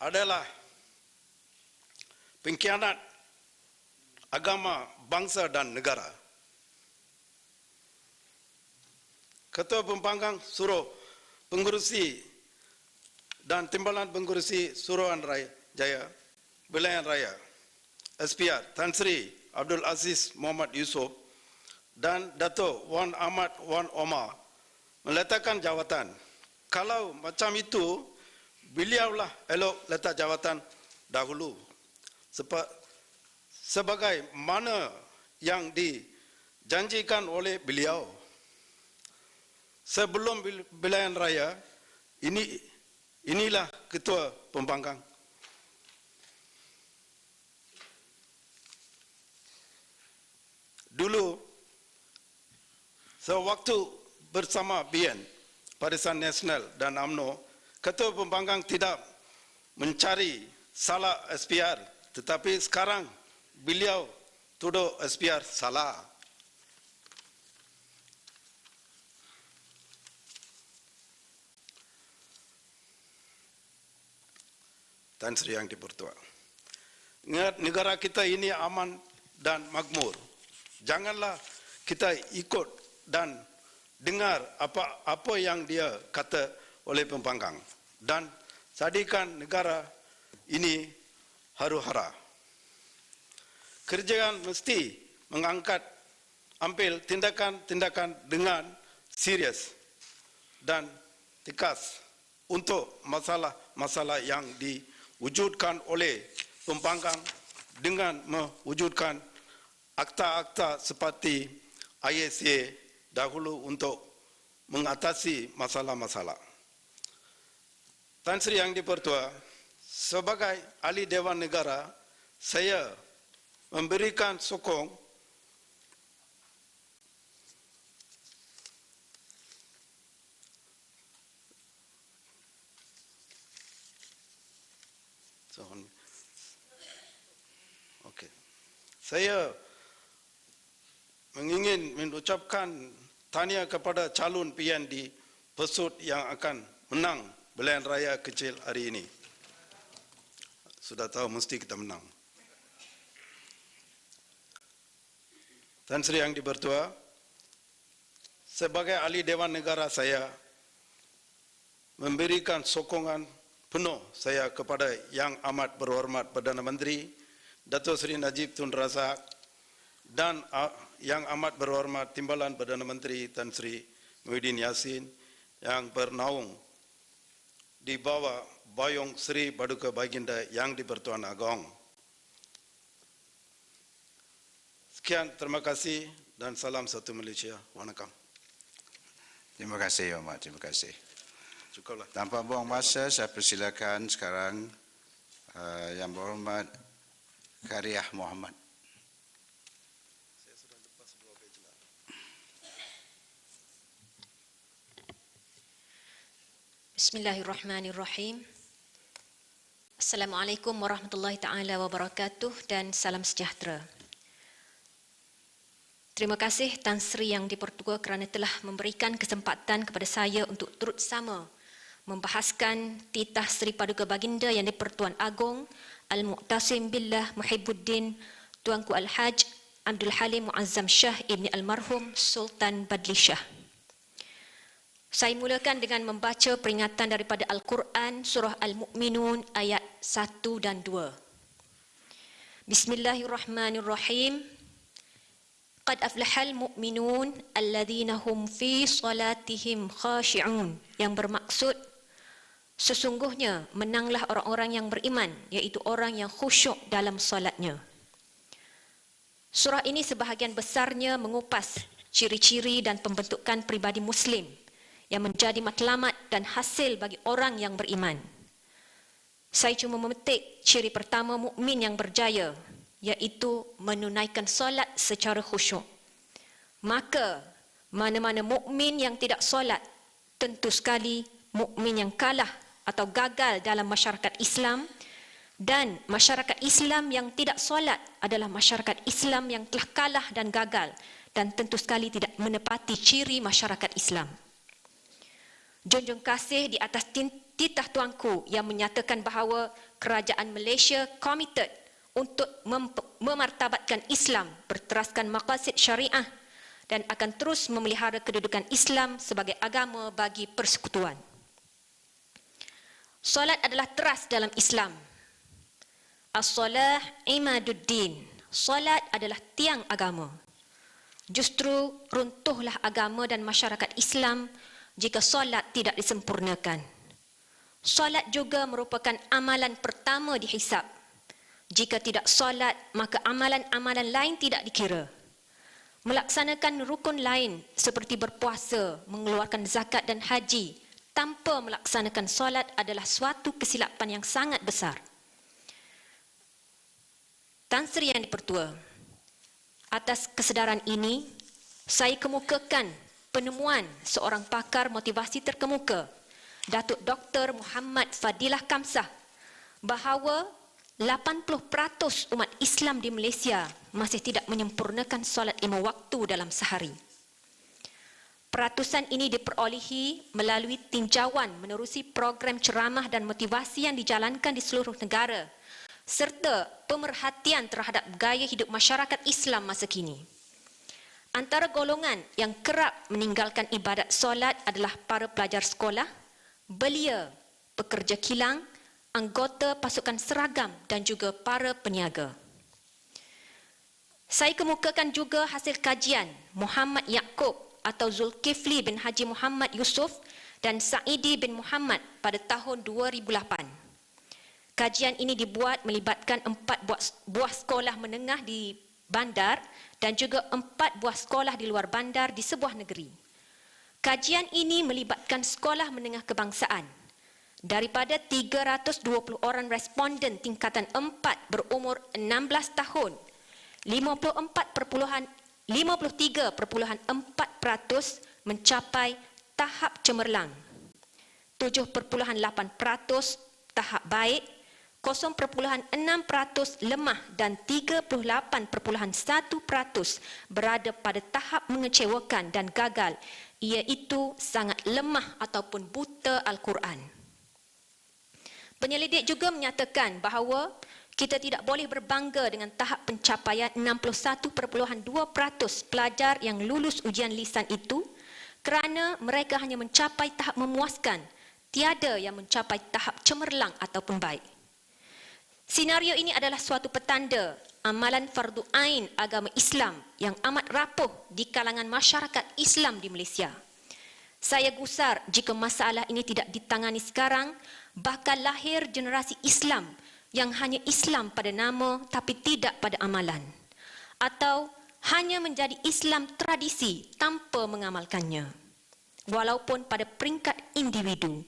Adalah pengkhianat agama, bangsa dan negara. Ketua Pembangkang suruh pengurusi dan timbalan pengurusi Suruhan Raya Jaya, Belayan Raya, SPR, Tan Sri Abdul Aziz Muhammad Yusof dan Dato' Wan Ahmad Wan Omar meletakkan jawatan. Kalau macam itu, beliaulah elok letak jawatan dahulu. Sebagai mana yang dijanjikan oleh beliau. Sebelum Belayan Raya, inilah Ketua Pembangkang. Dulu, sewaktu bersama BN, Barisan Nasional dan UMNO, Ketua Pembangkang tidak mencari salah SPR, tetapi sekarang beliau tuduh SPR salah. Tan Sri Yang Dipertua. Ingat, negara kita ini aman dan makmur. Janganlah kita ikut dan dengar apa yang dia kata oleh Pembangkang. Dan jadikan negara ini haru-hara. Kerajaan mesti ambil tindakan-tindakan dengan serius dan tegas untuk masalah-masalah yang diwujudkan oleh Pembangkang dengan mewujudkan akta-akta seperti ISA dahulu untuk mengatasi masalah-masalah. Tan Sri Yang Dipertua, sebagai ahli Dewan Negara, saya memberikan sokong Saya ingin mengucapkan tahniah kepada calon PN di Persut yang akan menang Belayan Raya kecil hari ini. Sudah tahu mesti kita menang. Tan Sri Yang Dipertua, sebagai ahli Dewan Negara saya memberikan sokongan penuh saya kepada Yang Amat Berhormat Perdana Menteri Dato' Sri Najib Tun Razak dan Yang Amat Berhormat Timbalan Perdana Menteri Tan Sri Muhyiddin Yassin yang bernaung di bawah Bayong Sri Paduka Baginda Yang Di-Pertuan Agong. Sekian, terima kasih dan salam satu Malaysia. Waalaikumsalam. Terima kasih, Yang Amat. Terima kasih. Cukuplah. Tanpa buang masa, saya persilakan sekarang Yang Berhormat Kariah Muhammad. Bismillahirrahmanirrahim. Assalamualaikum warahmatullahi taala wabarakatuh dan salam sejahtera. Terima kasih Tan Sri Yang Dipertua kerana telah memberikan kesempatan kepada saya untuk turut sama membahaskan titah Sri Paduka Baginda Yang Di-Pertuan Agong Al-Mu'tasim Billah Muhibbuddin Tuanku Al-Haj Abdul Halim Muazzam Shah Ibni Almarhum Sultan Badli Shah. Saya mulakan dengan membaca peringatan daripada Al-Quran Surah Al-Mu'minun ayat 1 dan 2. Bismillahirrahmanirrahim. Qad aflahal mu'minun alladhina hum fi salatihim khashi'un, yang bermaksud sesungguhnya menanglah orang-orang yang beriman, iaitu orang yang khusyuk dalam solatnya. Surah ini sebahagian besarnya mengupas ciri-ciri dan pembentukan pribadi Muslim yang menjadi matlamat dan hasil bagi orang yang beriman. Saya cuma memetik ciri pertama mukmin yang berjaya, iaitu menunaikan solat secara khusyuk. Maka mana-mana mukmin yang tidak solat, tentu sekali mukmin yang kalah atau gagal dalam masyarakat Islam, dan masyarakat Islam yang tidak solat adalah masyarakat Islam yang telah kalah dan gagal, dan tentu sekali tidak menepati ciri masyarakat Islam. Junjung kasih di atas titah tuanku yang menyatakan bahawa kerajaan Malaysia komited untuk memartabatkan Islam berteraskan maqasid syariah dan akan terus memelihara kedudukan Islam sebagai agama bagi persekutuan. Solat adalah teras dalam Islam. As-salah imaduddin. Solat adalah tiang agama. Justru runtuhlah agama dan masyarakat Islam jika solat tidak disempurnakan. Solat juga merupakan amalan pertama dihisab. Jika tidak solat, maka amalan-amalan lain tidak dikira. Melaksanakan rukun lain seperti berpuasa, mengeluarkan zakat dan haji tanpa melaksanakan solat adalah suatu kesilapan yang sangat besar. Tan Sri Yang Dipertua, atas kesedaran ini, saya kemukakan penemuan seorang pakar motivasi terkemuka, Datuk Dr. Muhammad Fadilah Kamsah, bahawa 80% umat Islam di Malaysia masih tidak menyempurnakan solat 5 waktu dalam sehari. Peratusan ini diperolehi melalui tinjauan menerusi program ceramah dan motivasi yang dijalankan di seluruh negara serta pemerhatian terhadap gaya hidup masyarakat Islam masa kini. Antara golongan yang kerap meninggalkan ibadat solat adalah para pelajar sekolah, belia, pekerja kilang, anggota pasukan seragam dan juga para peniaga. Saya kemukakan juga hasil kajian Muhammad Yaakob atau Zulkifli bin Haji Muhammad Yusof dan Saidi bin Muhammad pada tahun 2008. Kajian ini dibuat melibatkan 4 buah sekolah menengah di bandar dan juga 4 buah sekolah di luar bandar di sebuah negeri. Kajian ini melibatkan sekolah menengah kebangsaan. Daripada 320 orang responden tingkatan 4 berumur 16 tahun, 53.4% mencapai tahap cemerlang, 7.8% tahap baik, 0.6% lemah dan 38.1% berada pada tahap mengecewakan dan gagal, iaitu sangat lemah ataupun buta Al-Quran. Penyelidik juga menyatakan bahawa kita tidak boleh berbangga dengan tahap pencapaian 61.2% pelajar yang lulus ujian lisan itu kerana mereka hanya mencapai tahap memuaskan, tiada yang mencapai tahap cemerlang ataupun baik. Senario ini adalah suatu petanda amalan fardu ain agama Islam yang amat rapuh di kalangan masyarakat Islam di Malaysia. Saya gusar jika masalah ini tidak ditangani sekarang, bakal lahir generasi Islam yang hanya Islam pada nama tapi tidak pada amalan, atau hanya menjadi Islam tradisi tanpa mengamalkannya, walaupun pada peringkat individu,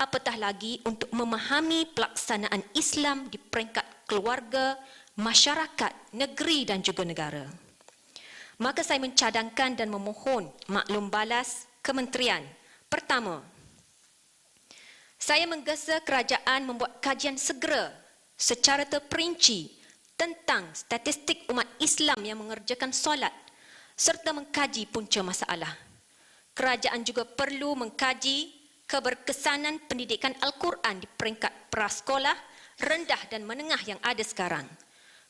apatah lagi untuk memahami pelaksanaan Islam di peringkat keluarga, masyarakat, negeri dan juga negara. Maka saya mencadangkan dan memohon maklum balas Kementerian. Pertama, saya menggesa kerajaan membuat kajian segera secara terperinci tentang statistik umat Islam yang mengerjakan solat serta mengkaji punca masalah. Kerajaan juga perlu mengkaji keberkesanan pendidikan Al-Quran di peringkat prasekolah, rendah dan menengah yang ada sekarang.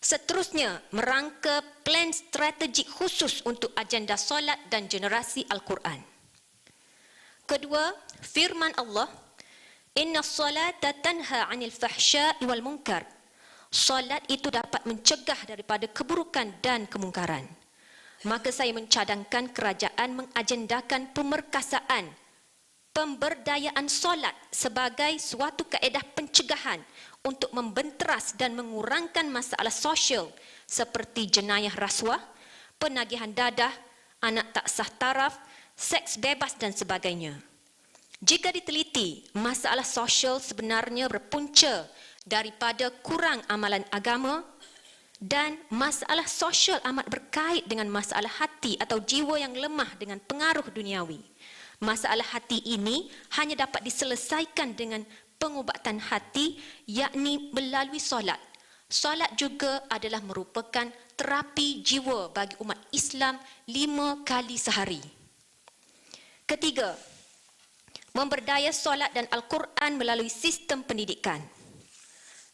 Seterusnya, merangka plan strategik khusus untuk agenda solat dan generasi Al-Quran. Kedua, firman Allah, Inna salata tanha 'anil fahsya'i wal munkar. Salat itu dapat mencegah daripada keburukan dan kemungkaran. maka saya mencadangkan kerajaan mengagendakan pemerkasaan pemberdayaan solat sebagai suatu kaedah pencegahan untuk membenteras dan mengurangkan masalah sosial seperti jenayah rasuah, penagihan dadah, anak tak sah taraf, seks bebas dan sebagainya. Jika diteliti, masalah sosial sebenarnya berpunca daripada kurang amalan agama dan masalah sosial amat berkait dengan masalah hati atau jiwa yang lemah dengan pengaruh duniawi. Masalah hati ini hanya dapat diselesaikan dengan pengubatan hati, yakni melalui solat. Solat juga adalah merupakan terapi jiwa bagi umat Islam 5 kali sehari. Ketiga, memberdaya solat dan Al-Quran melalui sistem pendidikan.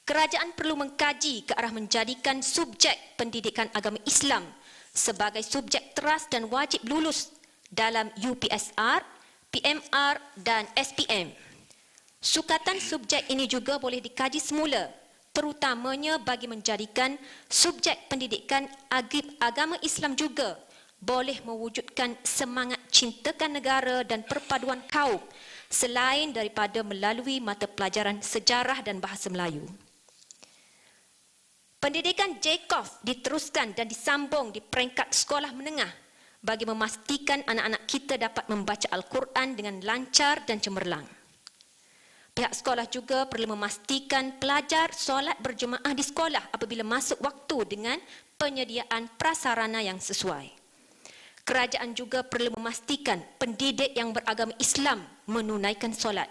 Kerajaan perlu mengkaji ke arah menjadikan subjek pendidikan agama Islam sebagai subjek teras dan wajib lulus dalam UPSR, PMR dan SPM. Sukatan subjek ini juga boleh dikaji semula, terutamanya bagi menjadikan subjek pendidikan agama Islam juga boleh mewujudkan semangat cintakan negara dan perpaduan kaum selain daripada melalui mata pelajaran sejarah dan bahasa Melayu. Pendidikan Jacob diteruskan dan disambung di peringkat sekolah menengah bagi memastikan anak-anak kita dapat membaca Al-Quran dengan lancar dan cemerlang. Pihak sekolah juga perlu memastikan pelajar solat berjemaah di sekolah apabila masuk waktu dengan penyediaan prasarana yang sesuai. Kerajaan juga perlu memastikan pendidik yang beragama Islam menunaikan solat.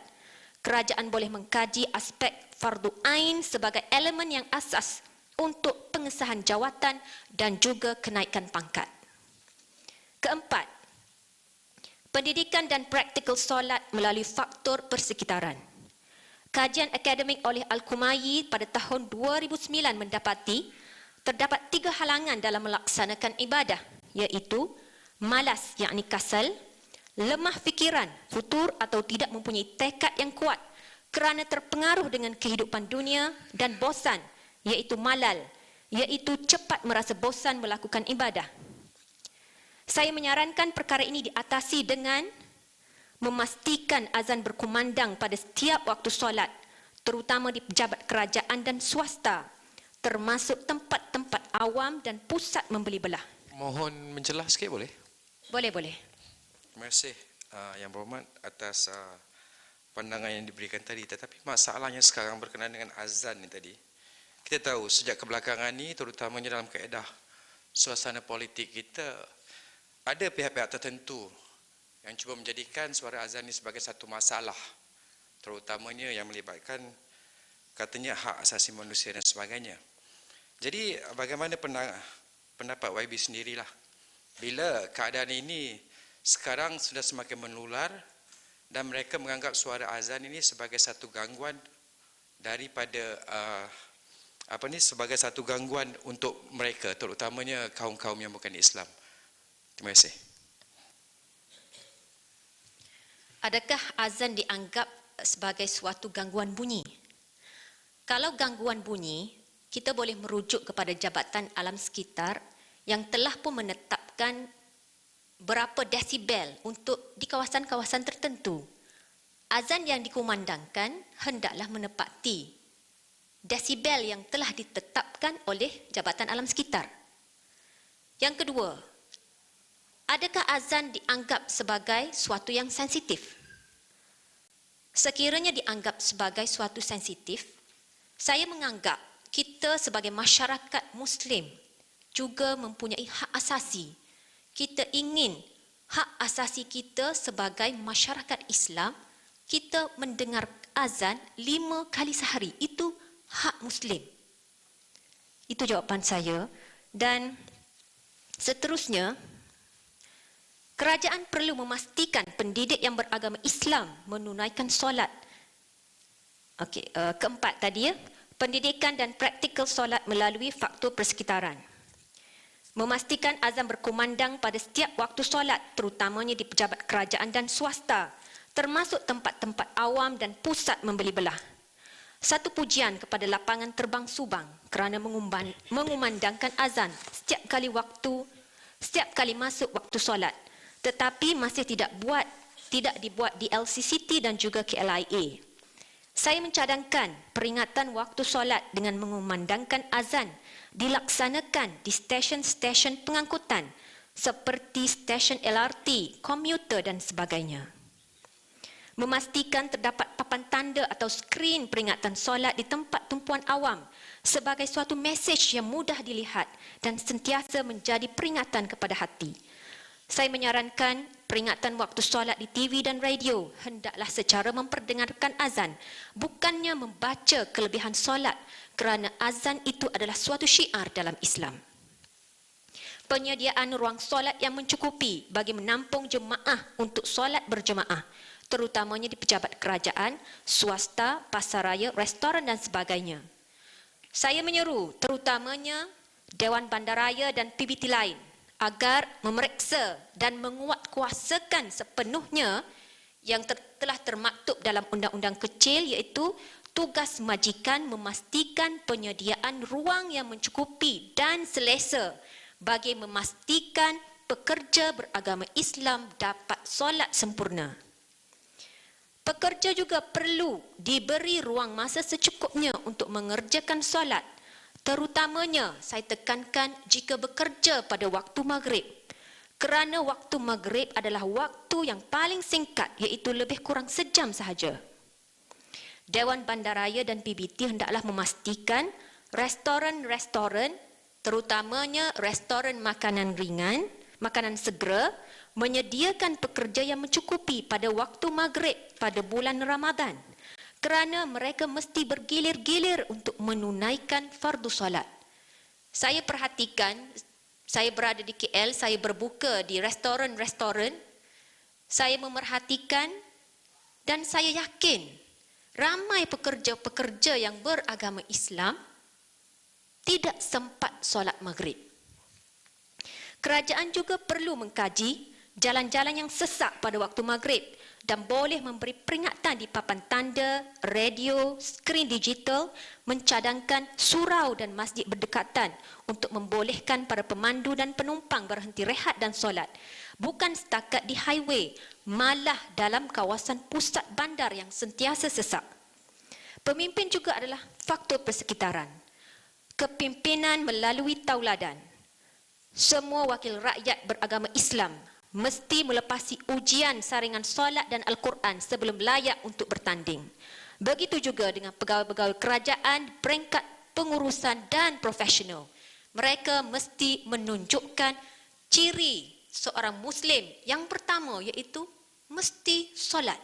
Kerajaan boleh mengkaji aspek fardu ain sebagai elemen yang asas untuk pengesahan jawatan dan juga kenaikan pangkat. Keempat, pendidikan dan praktikal solat melalui faktor persekitaran. Kajian akademik oleh Al-Kumayi pada tahun 2009 mendapati terdapat 3 halangan dalam melaksanakan ibadah, iaitu malas yakni kasal, lemah fikiran, futur atau tidak mempunyai tekad yang kuat kerana terpengaruh dengan kehidupan dunia, dan bosan iaitu malal, iaitu cepat merasa bosan melakukan ibadah. Saya menyarankan perkara ini diatasi dengan memastikan azan berkumandang pada setiap waktu solat, terutama di pejabat kerajaan dan swasta, termasuk tempat-tempat awam dan pusat membeli belah. Mohon menjelas sikit boleh? Boleh. Terima kasih Yang Berhormat atas pandangan yang diberikan tadi. Tetapi masalahnya sekarang berkenaan dengan azan ni tadi. Kita tahu sejak kebelakangan ni, terutamanya dalam kaedah suasana politik kita, ada pihak-pihak tertentu yang cuba menjadikan suara azan ini sebagai satu masalah, terutamanya yang melibatkan katanya hak asasi manusia dan sebagainya. Jadi bagaimana pendapat YB sendirilah bila keadaan ini sekarang sudah semakin menular dan mereka menganggap suara azan ini sebagai satu gangguan daripada sebagai satu gangguan untuk mereka, terutamanya kaum-kaum yang bukan Islam. Terima kasih. Adakah azan dianggap sebagai suatu gangguan bunyi? Kalau gangguan bunyi, kita boleh merujuk kepada Jabatan Alam Sekitar yang telah pun menetapkan berapa desibel untuk di kawasan-kawasan tertentu. Azan yang dikumandangkan hendaklah menepati desibel yang telah ditetapkan oleh Jabatan Alam Sekitar. Yang kedua, adakah azan dianggap sebagai suatu yang sensitif? Sekiranya dianggap sebagai suatu sensitif, saya menganggap kita sebagai masyarakat Muslim juga mempunyai hak asasi. Kita ingin hak asasi kita sebagai masyarakat Islam, kita mendengar azan 5 kali sehari. Itu hak Muslim. Itu jawapan saya. Dan seterusnya, kerajaan perlu memastikan pendidik yang beragama Islam menunaikan solat. Keempat tadi, pendidikan dan praktikal solat melalui faktor persekitaran. Memastikan azan berkumandang pada setiap waktu solat, terutamanya di pejabat kerajaan dan swasta, termasuk tempat-tempat awam dan pusat membeli belah. Satu pujian kepada lapangan terbang Subang kerana mengumandangkan azan setiap kali waktu setiap kali masuk waktu solat, tetapi masih tidak dibuat di LCCT dan juga KLIA. Saya mencadangkan peringatan waktu solat dengan mengumandangkan azan dilaksanakan di stesen-stesen pengangkutan seperti stesen LRT, komuter dan sebagainya. Memastikan terdapat papan tanda atau skrin peringatan solat di tempat tumpuan awam sebagai suatu mesej yang mudah dilihat dan sentiasa menjadi peringatan kepada hati. Saya menyarankan peringatan waktu solat di TV dan radio hendaklah secara memperdengarkan azan, bukannya membaca kelebihan solat, kerana azan itu adalah suatu syiar dalam Islam. Penyediaan ruang solat yang mencukupi bagi menampung jemaah untuk solat berjemaah, terutamanya di pejabat kerajaan, swasta, pasaraya, restoran dan sebagainya. Saya menyeru terutamanya Dewan Bandaraya dan PBT lain agar memeriksa dan menguatkuasakan sepenuhnya yang telah termaktub dalam undang-undang kecil, iaitu tugas majikan memastikan penyediaan ruang yang mencukupi dan selesa bagi memastikan pekerja beragama Islam dapat solat sempurna. Pekerja juga perlu diberi ruang masa secukupnya untuk mengerjakan solat. Terutamanya saya tekankan jika bekerja pada waktu maghrib. Kerana waktu maghrib adalah waktu yang paling singkat, iaitu lebih kurang sejam sahaja. Dewan Bandaraya dan PBT hendaklah memastikan restoran-restoran, terutamanya restoran makanan ringan, makanan segera, menyediakan pekerja yang mencukupi pada waktu maghrib pada bulan Ramadan, kerana mereka mesti bergilir-gilir untuk menunaikan fardu solat. Saya perhatikan, saya berada di KL, saya berbuka di restoran-restoran, saya memerhatikan dan saya yakin ramai pekerja-pekerja yang beragama Islam tidak sempat solat maghrib. Kerajaan juga perlu mengkaji jalan-jalan yang sesak pada waktu maghrib dan boleh memberi peringatan di papan tanda, radio, skrin digital, mencadangkan surau dan masjid berdekatan untuk membolehkan para pemandu dan penumpang berhenti rehat dan solat. Bukan setakat di highway, malah dalam kawasan pusat bandar yang sentiasa sesak. Pemimpin juga adalah faktor persekitaran. Kepimpinan melalui tauladan. Semua wakil rakyat beragama Islam mesti melepasi ujian saringan solat dan Al-Quran sebelum layak untuk bertanding. Begitu juga dengan pegawai-pegawai kerajaan, peringkat pengurusan dan profesional. Mereka mesti menunjukkan ciri seorang Muslim yang pertama, iaitu mesti solat.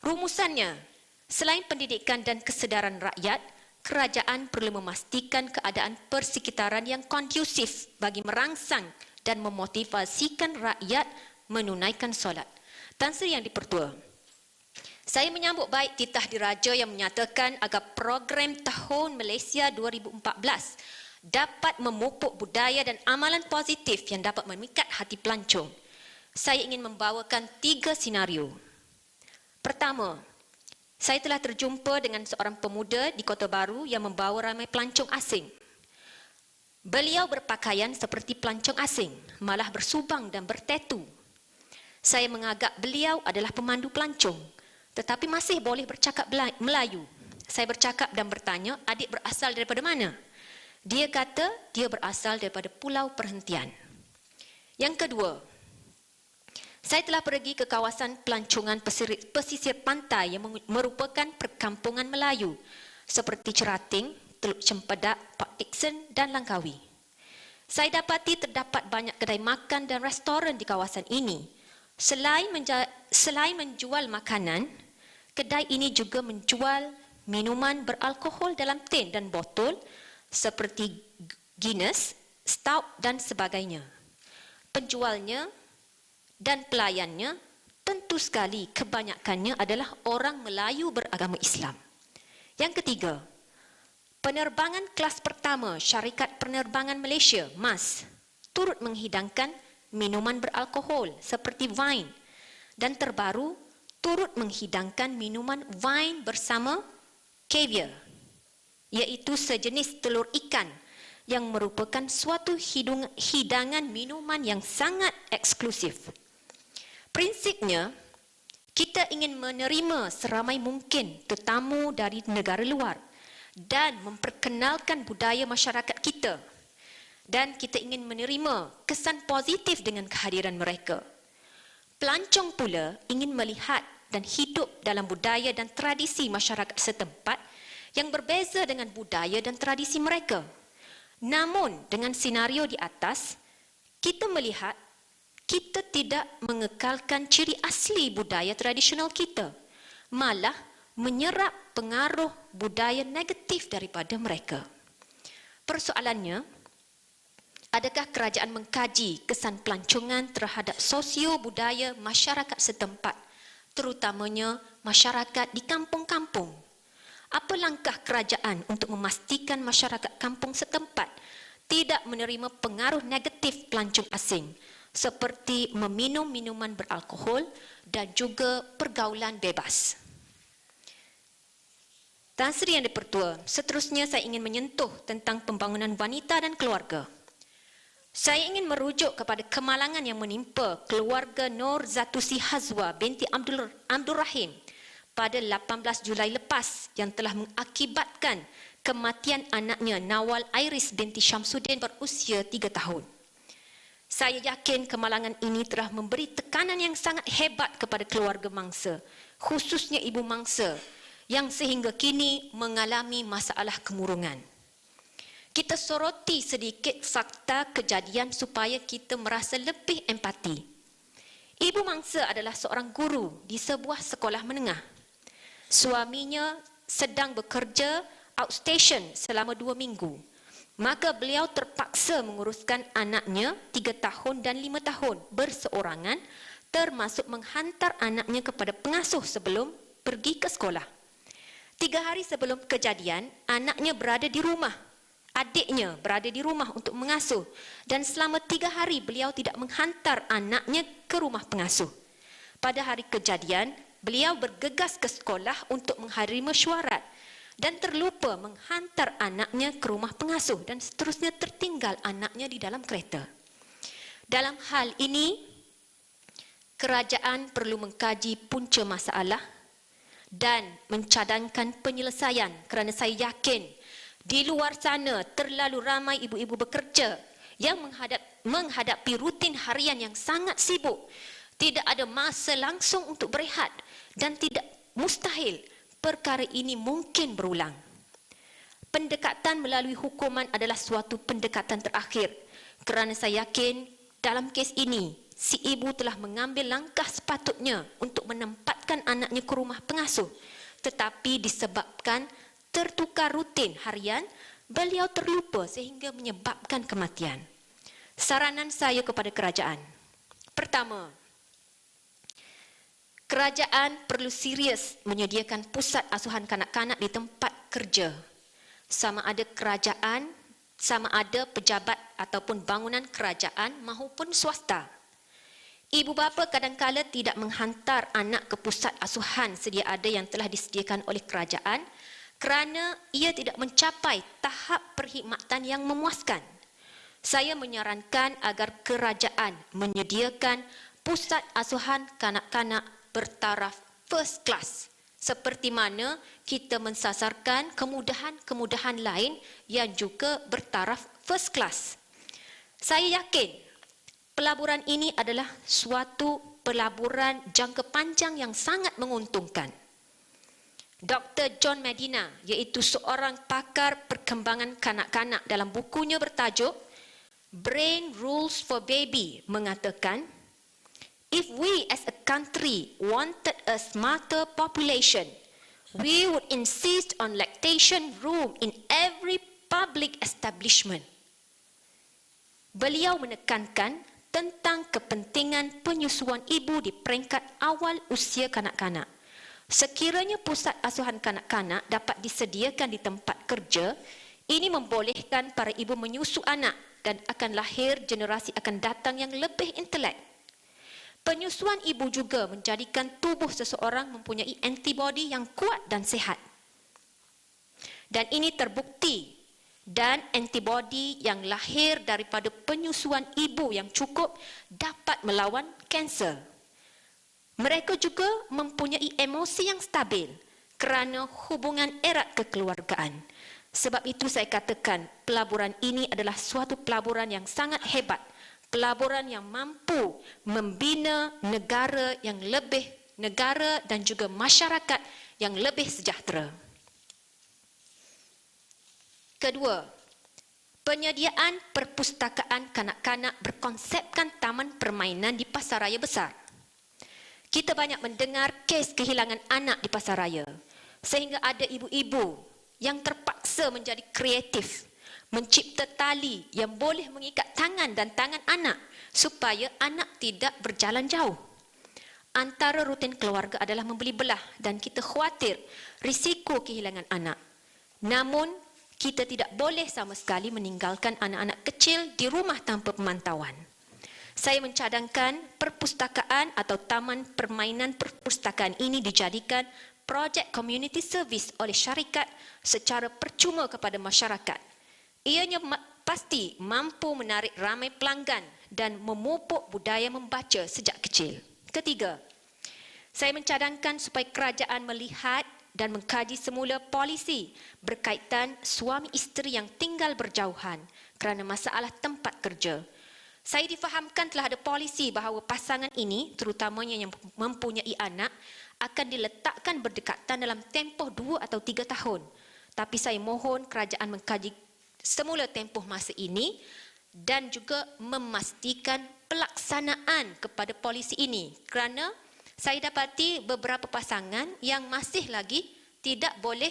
Rumusannya, selain pendidikan dan kesedaran rakyat, kerajaan perlu memastikan keadaan persekitaran yang kondusif bagi merangsang dan memotivasikan rakyat menunaikan solat. Tan Sri Yang di-Pertua, saya menyambut baik titah diraja yang menyatakan agar program Tahun Malaysia 2014 dapat memupuk budaya dan amalan positif yang dapat memikat hati pelancong. Saya ingin membawakan 3 senario. Pertama, saya telah terjumpa dengan seorang pemuda di Kota Baru yang membawa ramai pelancong asing. Beliau berpakaian seperti pelancong asing, malah bersubang dan bertatu. Saya mengagak beliau adalah pemandu pelancong, tetapi masih boleh bercakap Melayu. Saya bercakap dan bertanya, adik berasal daripada mana? Dia kata, dia berasal daripada Pulau Perhentian. Yang kedua, saya telah pergi ke kawasan pelancongan pesisir pantai yang merupakan perkampungan Melayu, seperti Cerating, Teluk Cempedak, Port Dickson dan Langkawi. Saya dapati terdapat banyak kedai makan dan restoran di kawasan ini. Selain menjual makanan, kedai ini juga menjual minuman beralkohol dalam tin dan botol seperti Guinness, Stout dan sebagainya. Penjualnya dan pelayannya tentu sekali kebanyakannya adalah orang Melayu beragama Islam. Yang ketiga, penerbangan kelas pertama Syarikat Penerbangan Malaysia, MAS, turut menghidangkan minuman beralkohol seperti wine dan terbaru turut menghidangkan minuman wine bersama caviar, iaitu sejenis telur ikan yang merupakan suatu hidangan minuman yang sangat eksklusif. Prinsipnya, kita ingin menerima seramai mungkin tetamu dari negara luar dan memperkenalkan budaya masyarakat kita. Dan kita ingin menerima kesan positif dengan kehadiran mereka. Pelancong pula ingin melihat dan hidup dalam budaya dan tradisi masyarakat setempat yang berbeza dengan budaya dan tradisi mereka. Namun, dengan senario di atas, kita melihat kita tidak mengekalkan ciri asli budaya tradisional kita, malah menyerap pengaruh budaya negatif daripada mereka. Persoalannya, adakah kerajaan mengkaji kesan pelancongan terhadap sosio-budaya masyarakat setempat, terutamanya masyarakat di kampung-kampung? Apa langkah kerajaan untuk memastikan masyarakat kampung setempat tidak menerima pengaruh negatif pelancong asing seperti meminum minuman beralkohol dan juga pergaulan bebas? Tan Sri Yang di-Pertua, seterusnya saya ingin menyentuh tentang pembangunan wanita dan keluarga. Saya ingin merujuk kepada kemalangan yang menimpa keluarga Nur Zatusi Hazwa binti Abdul Rahim pada 18 Julai lepas yang telah mengakibatkan kematian anaknya Nawal Iris binti Syamsuddin berusia 3 tahun. Saya yakin kemalangan ini telah memberi tekanan yang sangat hebat kepada keluarga mangsa, khususnya ibu mangsa, yang sehingga kini mengalami masalah kemurungan. Kita soroti sedikit fakta kejadian supaya kita merasa lebih empati. Ibu mangsa adalah seorang guru di sebuah sekolah menengah. Suaminya sedang bekerja outstation selama 2 minggu. Maka beliau terpaksa menguruskan anaknya 3 tahun dan 5 tahun berseorangan, termasuk menghantar anaknya kepada pengasuh sebelum pergi ke sekolah. 3 hari sebelum kejadian, anaknya berada di rumah. Adiknya berada di rumah untuk mengasuh dan selama 3 hari beliau tidak menghantar anaknya ke rumah pengasuh. Pada hari kejadian, beliau bergegas ke sekolah untuk menghadiri mesyuarat dan terlupa menghantar anaknya ke rumah pengasuh dan seterusnya tertinggal anaknya di dalam kereta. Dalam hal ini, kerajaan perlu mengkaji punca masalah dan mencadangkan penyelesaian kerana saya yakin di luar sana terlalu ramai ibu-ibu bekerja yang menghadapi rutin harian yang sangat sibuk, tidak ada masa langsung untuk berehat dan tidak mustahil perkara ini mungkin berulang. Pendekatan melalui hukuman adalah suatu pendekatan terakhir kerana saya yakin dalam kes ini si ibu telah mengambil langkah sepatutnya untuk menempatkan anaknya ke rumah pengasuh, tetapi disebabkan tertukar rutin harian, beliau terlupa sehingga menyebabkan kematian. Saranan saya kepada kerajaan. Pertama, kerajaan perlu serius menyediakan pusat asuhan kanak-kanak di tempat kerja. Sama ada kerajaan, sama ada pejabat ataupun bangunan kerajaan maupun swasta. Ibu bapa kadang-kala tidak menghantar anak ke pusat asuhan sedia ada yang telah disediakan oleh kerajaan kerana ia tidak mencapai tahap perkhidmatan yang memuaskan. Saya menyarankan agar kerajaan menyediakan pusat asuhan kanak-kanak bertaraf first class, seperti mana kita mensasarkan kemudahan-kemudahan lain yang juga bertaraf first class. Saya yakin pelaburan ini adalah suatu pelaburan jangka panjang yang sangat menguntungkan. Dr. John Medina, iaitu seorang pakar perkembangan kanak-kanak dalam bukunya bertajuk Brain Rules for Baby mengatakan, if we as a country wanted a smarter population, we would insist on lactation room in every public establishment. Beliau menekankan tentang kepentingan penyusuan ibu di peringkat awal usia kanak-kanak. Sekiranya pusat asuhan kanak-kanak dapat disediakan di tempat kerja, ini membolehkan para ibu menyusu anak dan akan lahir generasi akan datang yang lebih intelek. Penyusuan ibu juga menjadikan tubuh seseorang mempunyai antibodi yang kuat dan sihat. Dan ini terbukti dan antibodi yang lahir daripada penyusuan ibu yang cukup dapat melawan kanser. Mereka juga mempunyai emosi yang stabil kerana hubungan erat kekeluargaan. Sebab itu saya katakan pelaburan ini adalah suatu pelaburan yang sangat hebat, pelaburan yang mampu membina negara dan juga masyarakat yang lebih sejahtera. Kedua, penyediaan perpustakaan kanak-kanak berkonsepkan taman permainan di pasaraya besar. Kita banyak mendengar kes kehilangan anak di pasaraya, sehingga ada ibu-ibu yang terpaksa menjadi kreatif, mencipta tali yang boleh mengikat tangan dan tangan anak supaya anak tidak berjalan jauh. Antara rutin keluarga adalah membeli belah dan kita khawatir risiko kehilangan anak. Namun, kita tidak boleh sama sekali meninggalkan anak-anak kecil di rumah tanpa pemantauan. Saya mencadangkan perpustakaan atau taman permainan perpustakaan ini dijadikan projek community service oleh syarikat secara percuma kepada masyarakat. Ianya pasti mampu menarik ramai pelanggan dan memupuk budaya membaca sejak kecil. Ketiga, saya mencadangkan supaya kerajaan melihat dan mengkaji semula polisi berkaitan suami isteri yang tinggal berjauhan kerana masalah tempat kerja. Saya difahamkan telah ada polisi bahawa pasangan ini, terutamanya yang mempunyai anak, akan diletakkan berdekatan dalam tempoh 2 atau 3 tahun. Tapi saya mohon kerajaan mengkaji semula tempoh masa ini dan juga memastikan pelaksanaan kepada polisi ini kerana saya dapati beberapa pasangan yang masih lagi tidak boleh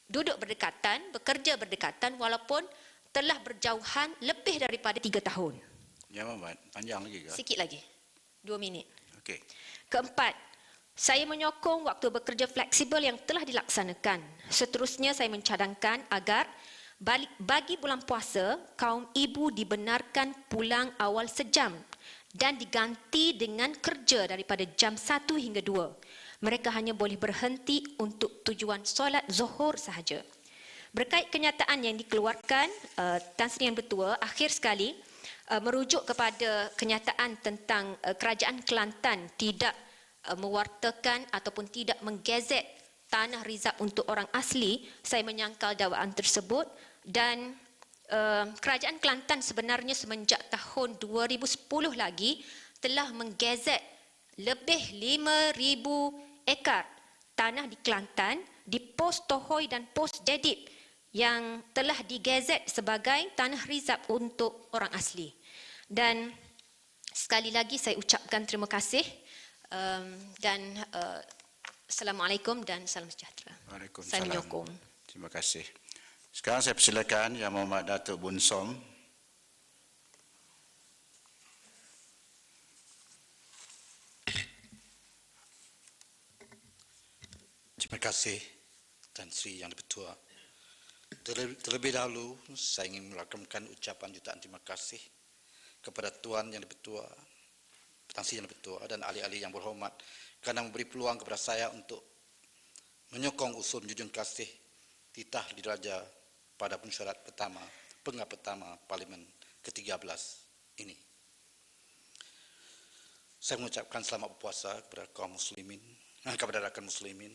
duduk berdekatan, bekerja berdekatan walaupun telah berjauhan lebih daripada 3 tahun. Ya, Muhammad, panjang lagi ke? Sikit lagi, 2 minit. Okey. Keempat, saya menyokong waktu bekerja fleksibel yang telah dilaksanakan. Seterusnya saya mencadangkan agar bagi bulan puasa, kaum ibu dibenarkan pulang awal sejam dan diganti dengan kerja daripada jam 1 hingga 2. Mereka hanya boleh berhenti untuk tujuan solat zuhur sahaja. Berkait kenyataan yang dikeluarkan, Tan Sri Yang Bertua akhir sekali merujuk kepada kenyataan tentang Kerajaan Kelantan tidak mewartakan ataupun tidak menggazet tanah rizab untuk orang asli. Saya menyangkal dakwaan tersebut dan Kerajaan Kelantan sebenarnya semenjak tahun 2010 lagi telah menggazet lebih 5,000 ekar tanah di Kelantan di pos Tohoi dan pos Jedip yang telah digazet sebagai tanah rizab untuk orang asli. Dan sekali lagi saya ucapkan terima kasih dan Assalamualaikum dan salam sejahtera. Waalaikumsalam. Saya menyokong. Terima kasih. Sekarang saya persilakan Yang Muhammad Datuk Bun Som. Terima kasih Tan Sri Yang Dipertua. Terlebih dahulu saya ingin melakukan ucapan jutaan terima kasih kepada Tuan Yang Dipertua, Tan Sri Yang Dipertua dan ahli-ahli yang berhormat kerana memberi peluang kepada saya untuk menyokong usul menjunjung kasih titah diraja pada pensyarat pertama, penggap pertama Parlimen ke-13 ini. Saya mengucapkan selamat berpuasa kepada kaum muslimin, kepada rakyat muslimin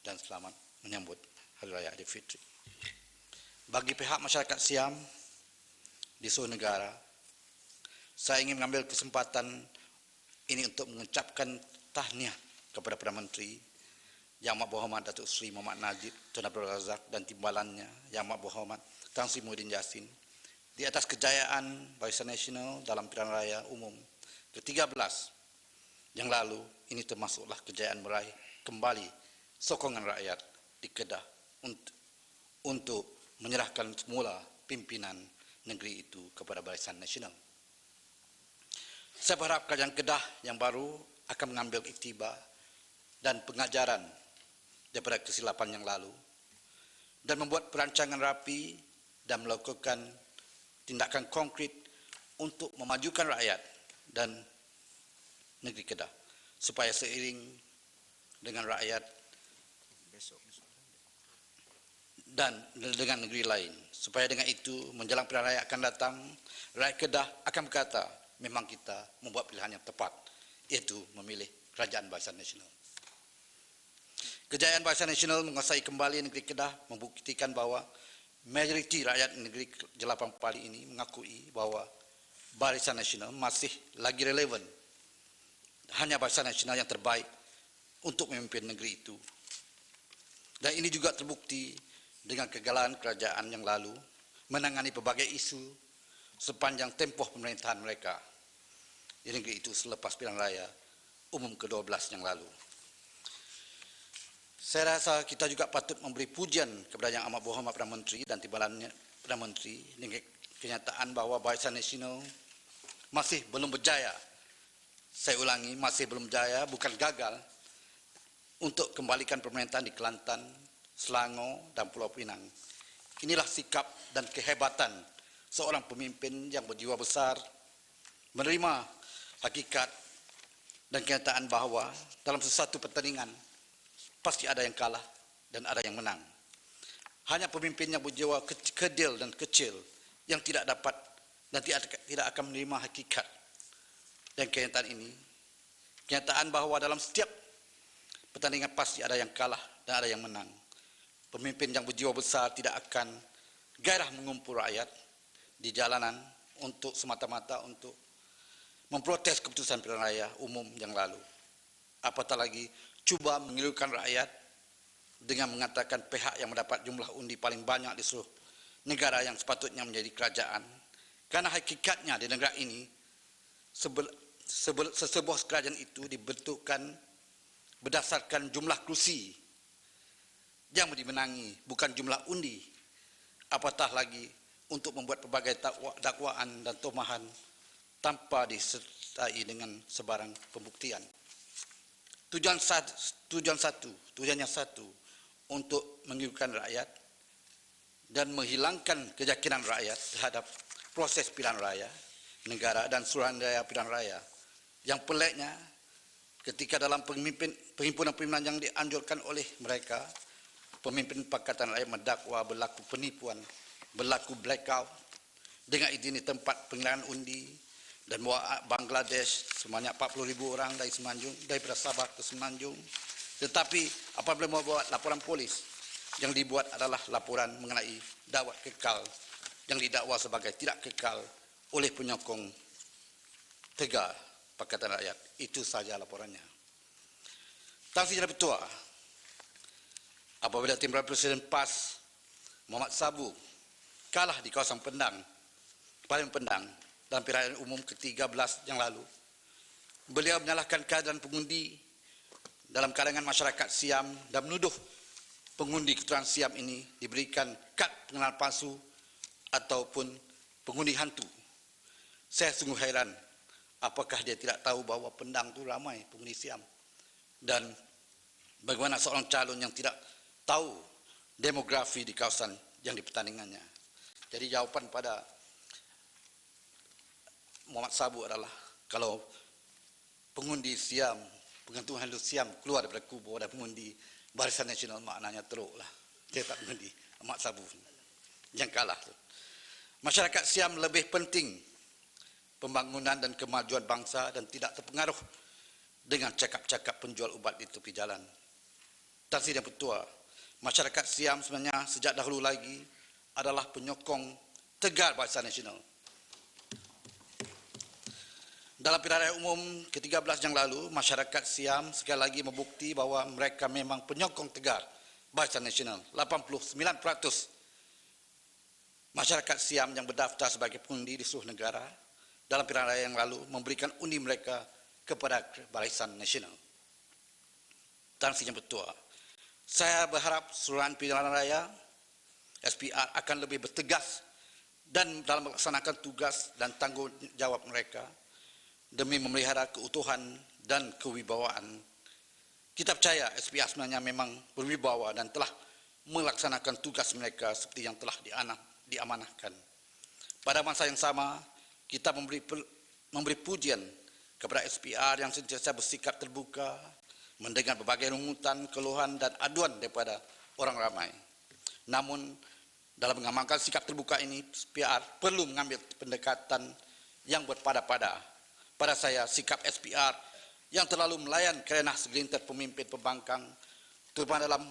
dan selamat menyambut Hari Raya Aidilfitri. Bagi pihak masyarakat Siam di seluruh negara, saya ingin mengambil kesempatan ini untuk mengucapkan tahniah kepada Perdana Menteri Yang Amat Berhormat Datuk Seri Muhammad Najib Tun Abdul Razak dan timbalannya Yang Amat Berhormat Tan Sri Muhyiddin Yassin di atas kejayaan Barisan Nasional dalam pilihan raya umum ke-13 yang lalu. Ini termasuklah kejayaan meraih kembali sokongan rakyat di Kedah untuk menyerahkan semula pimpinan negeri itu kepada Barisan Nasional. Saya berharap kerajaan Kedah yang baru akan mengambil iktibar dan pengajaran daripada kesilapan yang lalu dan membuat perancangan rapi dan melakukan tindakan konkret untuk memajukan rakyat dan negeri Kedah supaya seiring dengan rakyat dan dengan negeri lain. Supaya dengan itu, menjelang pilihan raya akan datang, rakyat Kedah akan berkata, memang kita membuat pilihan yang tepat, iaitu memilih Kerajaan Barisan Nasional. Kejayaan Barisan Nasional menguasai kembali negeri Kedah membuktikan bahawa majoriti rakyat negeri Jelapang Pali ini mengakui bahawa Barisan Nasional masih lagi relevan. Hanya Barisan Nasional yang terbaik untuk memimpin negeri itu. Dan ini juga terbukti dengan kegagalan kerajaan yang lalu menangani berbagai isu sepanjang tempoh pemerintahan mereka di negeri itu selepas pilihan raya umum ke-12 yang lalu. Saya rasa kita juga patut memberi pujian kepada Yang Amat Berhormat Perdana Menteri dan timbalannya Perdana Menteri dengan kenyataan bahawa Barisan Nasional masih belum berjaya. Saya ulangi, masih belum berjaya, bukan gagal, untuk kembalikan pemerintahan di Kelantan, Selangor dan Pulau Pinang. Inilah sikap dan kehebatan seorang pemimpin yang berjiwa besar, menerima hakikat dan kenyataan bahawa dalam sesuatu pertandingan pasti ada yang kalah dan ada yang menang. Hanya pemimpin yang berjiwa kedil dan kecil yang tidak dapat dan tidak akan menerima hakikat dan kenyataan ini. Kenyataan bahawa dalam setiap pertandingan pasti ada yang kalah dan ada yang menang. Pemimpin yang berjiwa besar tidak akan gairah mengumpul rakyat di jalanan untuk semata-mata untuk memprotes keputusan pilihan raya umum yang lalu. Apatah lagi cuba mengilukan rakyat dengan mengatakan pihak yang mendapat jumlah undi paling banyak di seluruh negara yang sepatutnya menjadi kerajaan. Karena hakikatnya di negara ini sesebuah kerajaan itu dibentukkan berdasarkan jumlah kursi yang dimenangi, bukan jumlah undi. Apatah lagi untuk membuat pelbagai dakwaan dan tumahan tanpa disertai dengan sebarang pembuktian. Tujuannya satu, untuk mengilukan rakyat dan menghilangkan keyakinan rakyat terhadap proses pilihan raya negara dan suruhanjaya pilihan raya. Yang peliknya, ketika dalam perhimpunan-perhimpunan yang dianjurkan oleh mereka, pemimpin Pakatan Rakyat mendakwa berlaku penipuan, berlaku blackout dengan izin di tempat penghilangan undi dan bawa Bangladesh sebanyak 40,000 orang dari Semenanjung, daripada Sabah ke Semenanjung. Tetapi apabila membuat laporan polis, yang dibuat adalah laporan mengenai dakwah kekal yang didakwa sebagai tidak kekal oleh penyokong Tegar Pakatan Rakyat. Itu saja laporannya. Tan Sri Jelah Petua, apabila timbalan Presiden PAS Muhammad Sabu kalah di kawasan Parlimen Pendang dalam pilihan umum ke-13 yang lalu, beliau menyalahkan keadaan pengundi dalam kalangan masyarakat Siam dan menuduh pengundi keturunan Siam ini diberikan kad pengenalan palsu ataupun pengundi hantu. Saya sungguh heran, apakah dia tidak tahu bahawa Pendang itu ramai pengundi Siam, dan bagaimana seorang calon yang tidak tahu demografi di kawasan yang dipertandingannya. Jadi jawapan pada Muhammad Sabu adalah, kalau pengundi Siam, pengantungan hantu Siam keluar daripada kubur dan pengundi Barisan Nasional, maknanya teruklah. Dia tak mengundi Muhammad Sabu yang kalah. Masyarakat Siam lebih penting pembangunan dan kemajuan bangsa dan tidak terpengaruh dengan cakap-cakap penjual ubat di tepi jalan. Tan Sri Jelah Petua, masyarakat Siam sebenarnya sejak dahulu lagi adalah penyokong tegar Barisan Nasional. Dalam pilihan raya umum ke-13 yang lalu, masyarakat Siam sekali lagi membukti bahawa mereka memang penyokong tegar Barisan Nasional. 89% masyarakat Siam yang berdaftar sebagai pengundi di seluruh negara dalam pilihan raya yang lalu memberikan undi mereka kepada Barisan Nasional. Tan Sri Jelah Petua, saya berharap seluruhan pilihan raya SPR akan lebih bertegas dan dalam melaksanakan tugas dan tanggungjawab mereka demi memelihara keutuhan dan kewibawaan. Kita percaya SPR sebenarnya memang berwibawa dan telah melaksanakan tugas mereka seperti yang telah diamanahkan. Pada masa yang sama, kita memberi pujian kepada SPR yang sentiasa bersikap terbuka, mendengar berbagai rungutan, keluhan dan aduan daripada orang ramai. Namun dalam mengamalkan sikap terbuka ini, SPR perlu mengambil pendekatan yang berpada-pada. Pada saya, sikap SPR yang terlalu melayan kerana segelintir pemimpin pembangkang, terutama dalam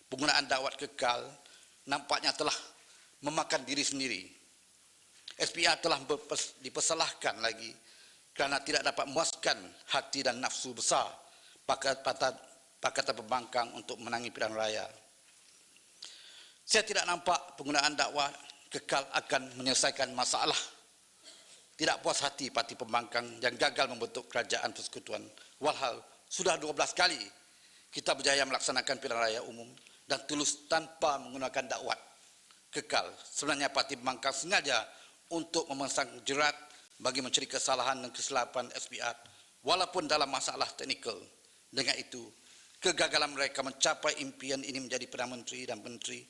penggunaan dakwat kekal, nampaknya telah memakan diri sendiri. SPR telah dipersalahkan lagi kerana tidak dapat memuaskan hati dan nafsu besar Pakatan Pembangkang untuk menangi pilihan raya. Saya tidak nampak penggunaan dakwah kekal akan menyelesaikan masalah tidak puas hati Parti Pembangkang yang gagal membentuk kerajaan persekutuan. Walhal sudah 12 kali kita berjaya melaksanakan pilihan raya umum dan tulus tanpa menggunakan dakwat kekal. Sebenarnya Parti Pembangkang sengaja untuk memasang jerat bagi mencari kesalahan dan kesilapan SPR walaupun dalam masalah teknikal. Dengan itu, kegagalan mereka mencapai impian ini menjadi Perdana Menteri dan Menteri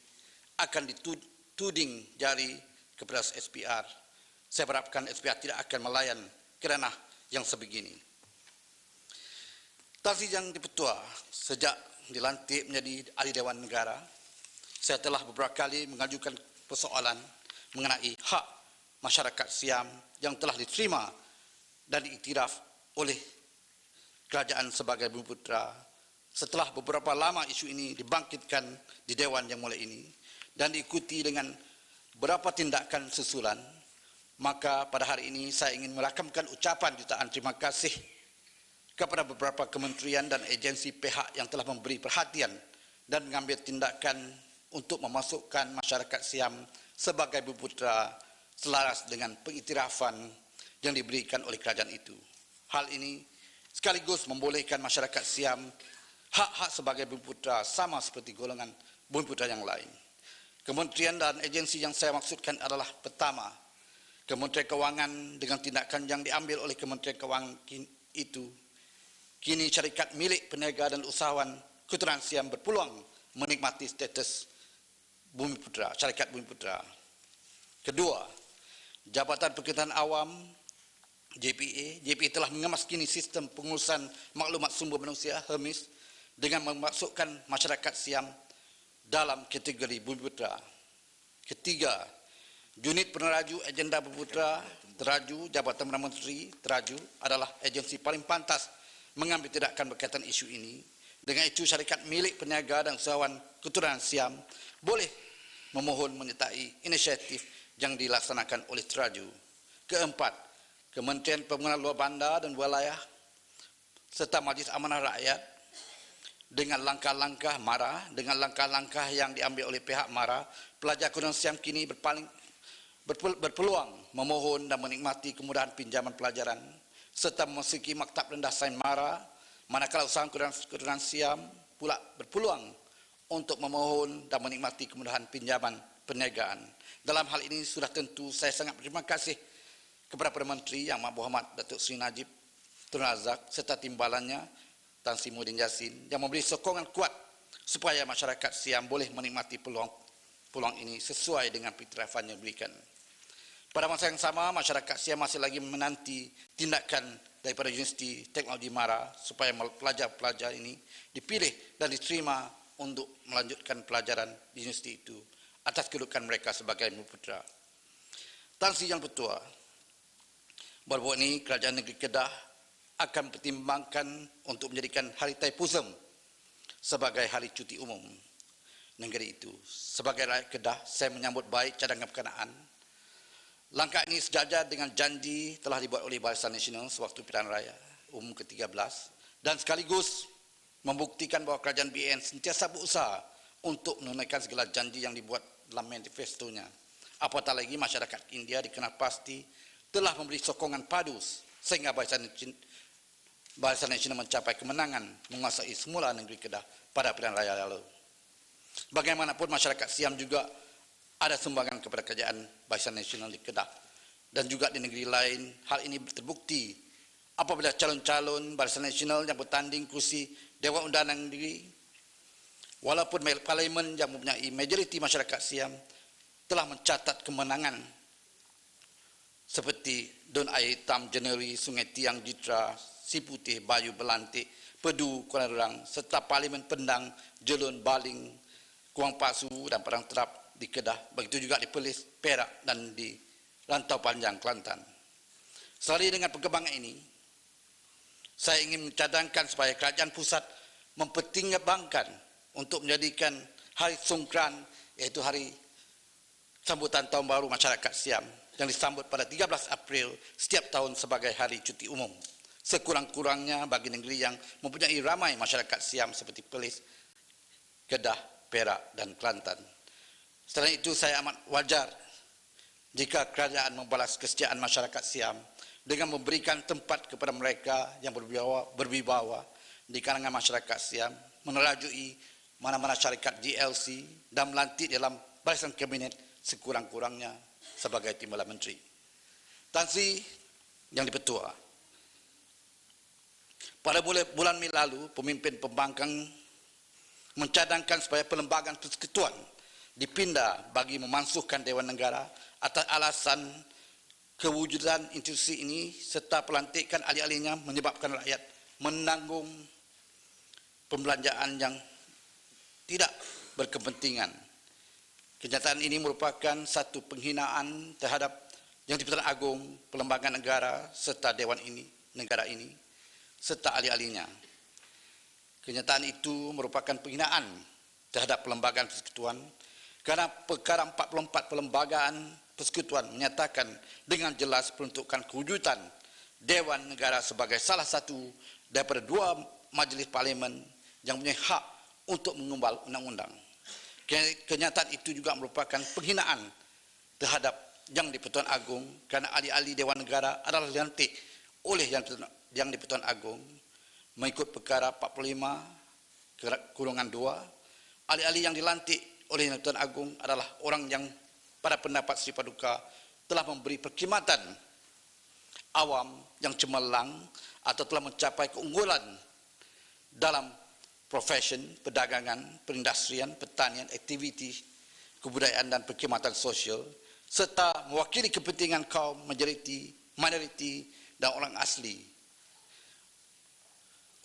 akan dituding jari kepada SPR. Saya berharapkan SPR tidak akan melayan kerana yang sebegini. Tan Sri Yang Dipertua, sejak dilantik menjadi Ahli Dewan Negara, saya telah beberapa kali mengajukan persoalan mengenai hak masyarakat Siam yang telah diterima dan diiktiraf oleh kerajaan sebagai Bumiputera. Setelah beberapa lama isu ini dibangkitkan di Dewan yang mulia ini dan diikuti dengan beberapa tindakan susulan, maka pada hari ini saya ingin merakamkan ucapan jutaan terima kasih kepada beberapa kementerian dan agensi pihak yang telah memberi perhatian dan mengambil tindakan untuk memasukkan masyarakat Siam sebagai Bumiputera selaras dengan pengiktirafan yang diberikan oleh kerajaan itu. Hal ini sekaligus membolehkan masyarakat Siam hak-hak sebagai Bumiputera sama seperti golongan Bumiputera yang lain. Kementerian dan agensi yang saya maksudkan adalah pertama, Kementerian Kewangan dengan tindakan yang diambil oleh Kementerian Kewangan itu, kini syarikat milik peniaga dan usahawan Keturunan Siam berpeluang menikmati status Bumiputera, syarikat Bumiputera. Kedua, Jabatan Perkhidmatan Awam JPA telah mengemas kini sistem pengurusan maklumat sumber manusia HEMIS dengan memasukkan masyarakat Siam dalam kategori Bumiputera. Ketiga, unit peneraju agenda Bumiputera teraju Jabatan Perdana Menteri teraju adalah agensi paling pantas mengambil tindakan berkaitan isu ini. Dengan itu, syarikat milik peniaga dan usahawan Keturunan Siam boleh memohon menyertai inisiatif yang dilaksanakan oleh teraju. Keempat, Kementerian Pembangunan Luar Bandar dan Wilayah serta Majlis Amanah Rakyat dengan langkah-langkah MARA, dengan langkah-langkah yang diambil oleh pihak MARA, pelajar Keturunan Siam kini berpeluang memohon dan menikmati kemudahan pinjaman pelajaran serta memasuki maktab rendah sains MARA, manakala usahawan Keturunan Siam pula berpeluang untuk memohon dan menikmati kemudahan pinjaman perniagaan. Dalam hal ini sudah tentu saya sangat berterima kasih kepada Perdana Menteri Yang Berhormat Datuk Seri Najib Tun Razak serta timbalannya Tan Sri Muhyiddin Yassin yang memberi sokongan kuat supaya masyarakat Siam boleh menikmati peluang ini sesuai dengan pengiktirafan yang diberikan. Pada masa yang sama, masyarakat Siam masih lagi menanti tindakan daripada Universiti Teknologi MARA supaya pelajar-pelajar ini dipilih dan diterima untuk melanjutkan pelajaran di universiti itu atas kedudukan mereka sebagai Bumiputera. Tan Sri Yang Dipertua, baru-baru ini Kerajaan Negeri Kedah akan mempertimbangkan untuk menjadikan Hari Thaipusam sebagai hari cuti umum negeri itu. Sebagai rakyat Kedah, saya menyambut baik cadangan berkenaan. Langkah ini sejajar dengan janji telah dibuat oleh Barisan Nasional sewaktu pilihan raya umum ke-13 dan sekaligus membuktikan bahawa kerajaan BN sentiasa berusaha untuk menunaikan segala janji yang dibuat dalam manifestonya. Apatah lagi masyarakat India dikenal pasti telah memberi sokongan padu sehingga Barisan Nasional mencapai kemenangan menguasai semula negeri Kedah pada pilihan raya lalu. Bagaimanapun masyarakat Siam juga ada sumbangan kepada kerajaan Barisan Nasional di Kedah dan juga di negeri lain. Hal ini terbukti apabila calon-calon Barisan Nasional yang bertanding kursi Dewan Undangan negeri, walaupun parlimen yang mempunyai majoriti masyarakat Siam telah mencatat kemenangan seperti Don Air Hitam, Jeneri, Sungai Tiang, Jitra, Siputih, Bayu, Belantik, Pedu, Kuala Rang serta Parlimen Pendang, Jelun, Baling, Kuang Pasu dan Padang Terap di Kedah, begitu juga di Perlis, Perak dan di Rantau Panjang, Kelantan. Selaras dengan perkembangan ini, saya ingin mencadangkan supaya kerajaan pusat mempertimbangkan untuk menjadikan Hari Songkran, iaitu hari sambutan Tahun Baru Masyarakat Siam, yang disambut pada 13 April setiap tahun sebagai hari cuti umum. Sekurang-kurangnya bagi negeri yang mempunyai ramai masyarakat Siam seperti Perlis, Kedah, Perak dan Kelantan. Selain itu, saya amat wajar jika kerajaan membalas kesetiaan masyarakat Siam dengan memberikan tempat kepada mereka yang berwibawa di kalangan masyarakat Siam, menerajui mana-mana syarikat GLC dan melantik dalam barisan kabinet sekurang-kurangnya sebagai timbalan menteri. Tan Sri yang dipertua, pada bulan Mei lalu, pemimpin pembangkang mencadangkan supaya perlembagaan persekutuan dipindah bagi memansuhkan Dewan Negara atas alasan kewujudan institusi ini serta pelantikan ahli-ahlinya menyebabkan rakyat menanggung pembelanjaan yang tidak berkepentingan. Kenyataan ini merupakan satu penghinaan terhadap Yang di-Pertuan Agong, Perlembagaan Negara serta Dewan Negara ini serta ahli-ahlinya. Kenyataan itu merupakan penghinaan terhadap Perlembagaan Persekutuan kerana perkara 44 Perlembagaan Persekutuan menyatakan dengan jelas peruntukan kewujudan Dewan Negara sebagai salah satu daripada dua majlis parlimen yang mempunyai hak untuk mengumbal undang-undang. Kenyataan itu juga merupakan penghinaan terhadap Yang di-Pertuan Agong kerana ahli-ahli Dewan Negara adalah dilantik oleh Yang di-Pertuan Agong mengikut perkara 45/2. Ahli-ahli yang dilantik oleh Yang di-Pertuan Agong adalah orang yang pada pendapat Sri Paduka telah memberi perkhidmatan awam yang cemerlang atau telah mencapai keunggulan dalam profesion, perdagangan, perindustrian, pertanian, aktiviti kebudayaan dan perkhidmatan sosial serta mewakili kepentingan kaum majoriti, minoriti dan orang asli.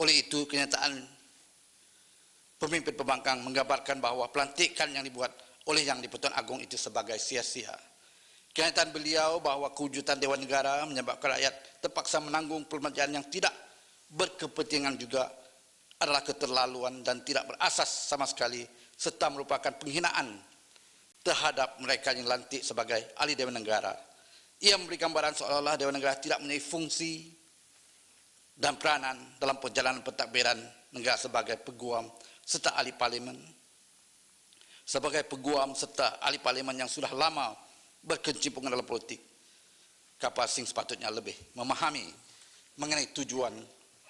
Oleh itu, kenyataan pemimpin pembangkang menggambarkan bahawa pelantikan yang dibuat oleh Yang di-Pertuan Agong itu sebagai sia-sia. Kenyataan beliau bahawa kewujudan Dewan Negara menyebabkan rakyat terpaksa menanggung perbelanjaan yang tidak berkepentingan juga adalah keterlaluan dan tidak berasas sama sekali serta merupakan penghinaan terhadap mereka yang dilantik sebagai ahli Dewan Negara. Ia memberi gambaran seolah-olah Dewan Negara tidak mempunyai fungsi dan peranan dalam perjalanan pentadbiran negara sebagai peguam serta ahli parlimen. Sebagai peguam serta ahli parlimen yang sudah lama berkecimpungan dalam politik, Kapal Singh sepatutnya lebih memahami mengenai tujuan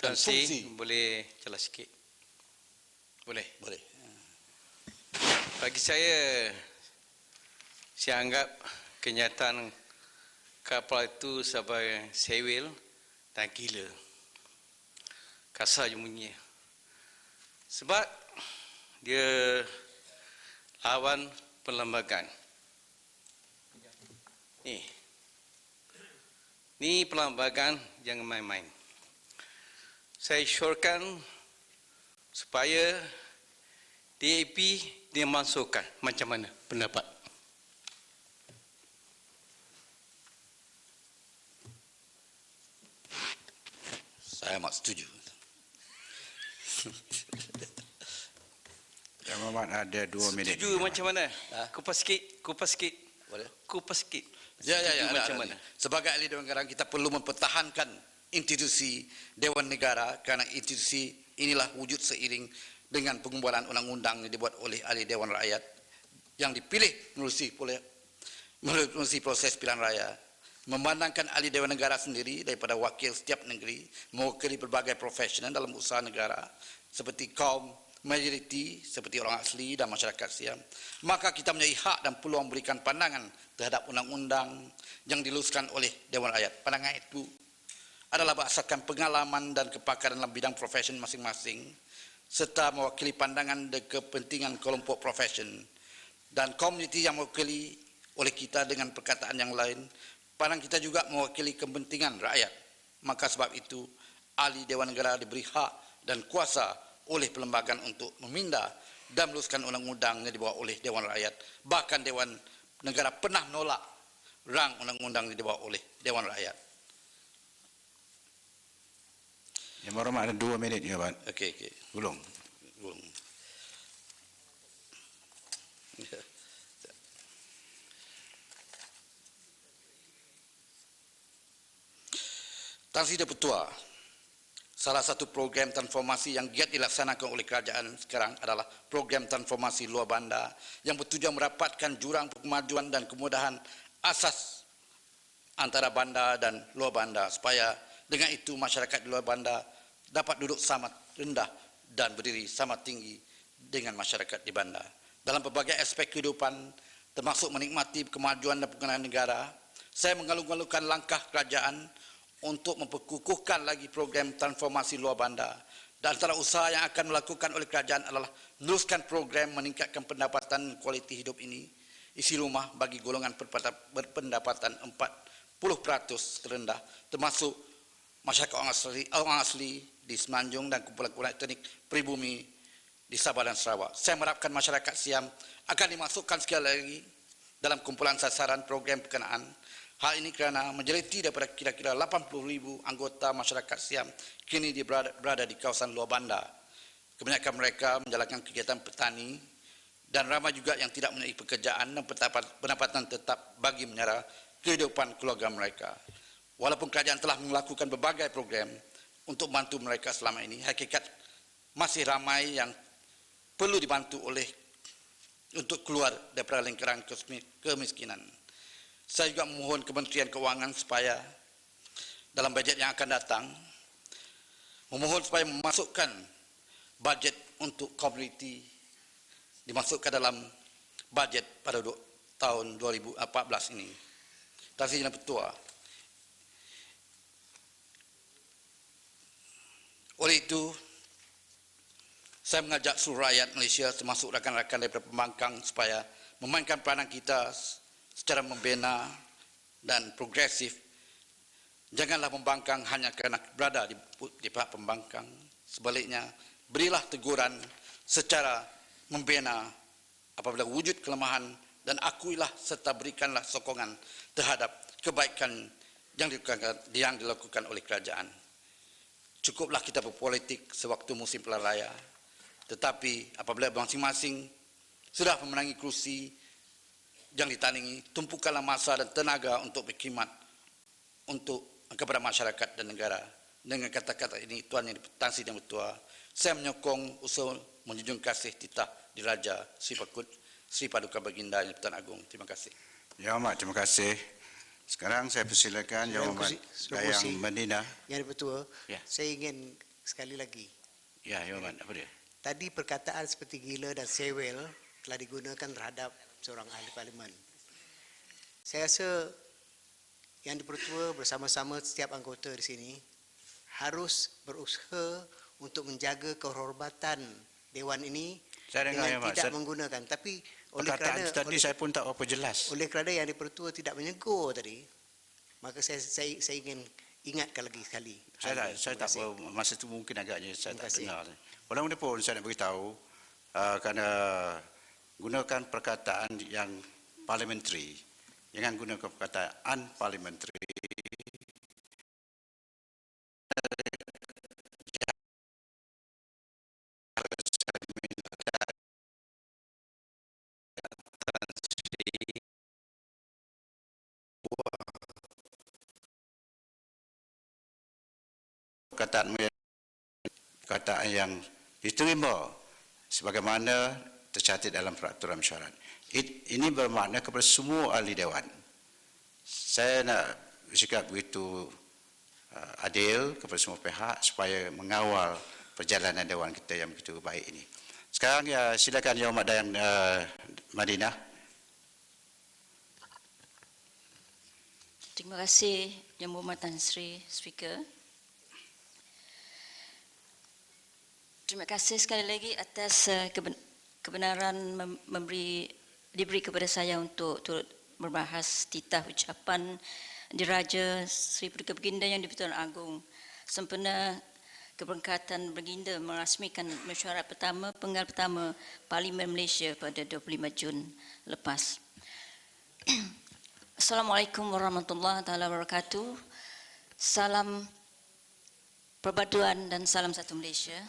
dan fungsi. Boleh jelas sikit? Boleh? Boleh. Bagi saya anggap kenyataan kapal itu sebagai sewil dan gila. Kasar je bunyinya. Sebab dia lawan perlembagaan. Ni perlembagaan jangan main-main. Saya syorkan supaya DAP dimasukkan. Macam mana pendapat? Saya amat setuju. Yang Muhammad ada 2 minit. Setuju macam mana? Kupas sikit. Boleh? Kupas sikit. Ya, Macam mana? Sebagai ahli Dewan Negara, kita perlu mempertahankan institusi Dewan Negara kerana institusi inilah wujud seiring dengan pengumpulan undang-undang yang dibuat oleh ahli Dewan Rakyat yang dipilih melalui proses pilihan raya. Memandangkan ahli Dewan Negara sendiri daripada wakil setiap negeri mewakili berbagai profesional dalam usaha negara seperti kaum majoriti, seperti orang asli dan masyarakat Siam, maka kita mempunyai hak dan peluang memberikan pandangan terhadap undang-undang yang diluluskan oleh Dewan Rakyat. Pandangan itu adalah berdasarkan pengalaman dan kepakaran dalam bidang profesion masing-masing serta mewakili pandangan dan kepentingan kelompok profesion dan komuniti yang mewakili oleh kita. Dengan perkataan yang lain, pandangan kita juga mewakili kepentingan rakyat. Maka sebab itu, ahli Dewan Negara diberi hak dan kuasa oleh perlembagaan untuk memindah dan meneruskan undang-undang yang dibawa oleh Dewan Rakyat. Bahkan Dewan Negara pernah menolak rang undang-undang yang dibawa oleh Dewan Rakyat. Yang berhormat ada 2 minit ya, Pak. Okey. Gulung. Tan Sri Pertua, salah satu program transformasi yang giat dilaksanakan oleh kerajaan sekarang adalah program transformasi luar bandar yang bertujuan merapatkan jurang kemajuan dan kemudahan asas antara bandar dan luar bandar supaya dengan itu masyarakat di luar bandar dapat duduk sama rendah dan berdiri sama tinggi dengan masyarakat di bandar. Dalam berbagai aspek kehidupan termasuk menikmati kemajuan dan pengenalan negara, saya mengalu-alukan langkah kerajaan untuk memperkukuhkan lagi program transformasi luar bandar. Dan antara usaha yang akan melakukan oleh kerajaan adalah meneruskan program meningkatkan pendapatan kualiti hidup ini, isi rumah bagi golongan berpendapatan 40% terendah, termasuk masyarakat orang asli di Semenanjung dan kumpulan-kumpulan etnik pribumi di Sabah dan Sarawak. Saya mengharapkan masyarakat Siam akan dimasukkan sekali lagi dalam kumpulan sasaran program berkenaan. Hal ini kerana majoriti daripada kira-kira 80,000 anggota masyarakat Siam kini berada di kawasan luar bandar. Kebanyakan mereka menjalankan kegiatan petani dan ramai juga yang tidak mempunyai pekerjaan dan pendapatan tetap bagi menyara kehidupan keluarga mereka. Walaupun kerajaan telah melakukan berbagai program untuk membantu mereka selama ini, hakikat masih ramai yang perlu dibantu oleh untuk keluar daripada lingkaran kemiskinan. Saya juga memohon Kementerian Keuangan supaya dalam bajet yang akan datang, memohon supaya memasukkan bajet untuk komuniti dimasukkan dalam bajet pada tahun 2014 ini. Terima kasih Yang Pertua. Oleh itu, saya mengajak seluruh rakyat Malaysia termasuk rakan-rakan daripada pembangkang supaya memainkan peranan kita secara membina dan progresif. Janganlah membangkang hanya kerana berada di pihak pembangkang. Sebaliknya, berilah teguran secara membina apabila wujud kelemahan dan akuilah serta berikanlah sokongan terhadap kebaikan yang dilakukan oleh kerajaan. Cukuplah kita berpolitik sewaktu musim pilihan raya, tetapi apabila masing-masing sudah memenangi kursi yang ditandingi, tumpukanlah masa dan tenaga untuk berkhidmat untuk kepada masyarakat dan negara. Dengan kata-kata ini, Tuan Tan Sri Yang Pertua, saya menyokong usul menjunjung kasih titah Diraja Sri Paduka Baginda Yang Pertuan Agong. Terima kasih. Ya, Mak, terima kasih. Sekarang saya persilakan Yang Hormat Dayang Madinah. Yang Pertua, Ya. saya ingin sekali lagi. Ya, Yang Hormat, apa dia? Tadi perkataan seperti gila dan sewel telah digunakan terhadap seorang ahli parlimen. Saya rasa Yang Dipertua bersama-sama setiap anggota di sini harus berusaha untuk menjaga kehormatan Dewan ini Saya dengar, dengan ya, Mak. tidak menggunakan. Tapi Perkataan tadi saya pun tak apa jelas. oleh kerana Yang Dipertua tidak menegur tadi, maka saya ingin ingatkan lagi sekali. Saya tak Terima apa, masa itu mungkin agaknya saya Terima tak kasih. dengar. Walaupun saya nak beritahu, kerana gunakan perkataan yang parliamentary, jangan gunakan perkataan unparliamentary. Perkataan yang diterima sebagaimana tercatat dalam peraturan mesyuarat. Ini bermakna kepada semua ahli Dewan. Saya nak bercakap begitu adil kepada semua pihak supaya mengawal perjalanan Dewan kita yang begitu baik ini. Sekarang ya silakan Yang Hormat Dayang Madinah. Terima kasih Yang Berhormat Tan Sri Speaker. Terima kasih sekali lagi atas kebenaran diberi kepada saya untuk turut membahas titah ucapan Diraja Sri Paduka Baginda Yang di-Pertuan Agong sempena keberkatan baginda merasmikan mesyuarat pertama penggal pertama Parlimen Malaysia pada 25 Jun lepas. Assalamualaikum warahmatullahi wabarakatuh. Salam perpaduan dan salam satu Malaysia.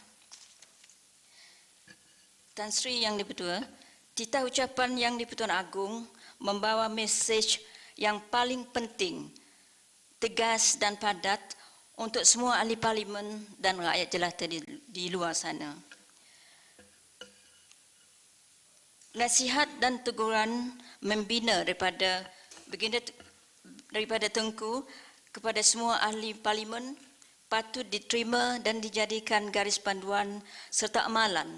Tan Sri Yang di-Pertua, titah ucapan Yang di-Pertuan Agong membawa mesej yang paling penting, tegas dan padat untuk semua ahli parlimen dan rakyat jelata di luar sana. Nasihat dan teguran membina daripada Tengku kepada semua ahli parlimen patut diterima dan dijadikan garis panduan serta amalan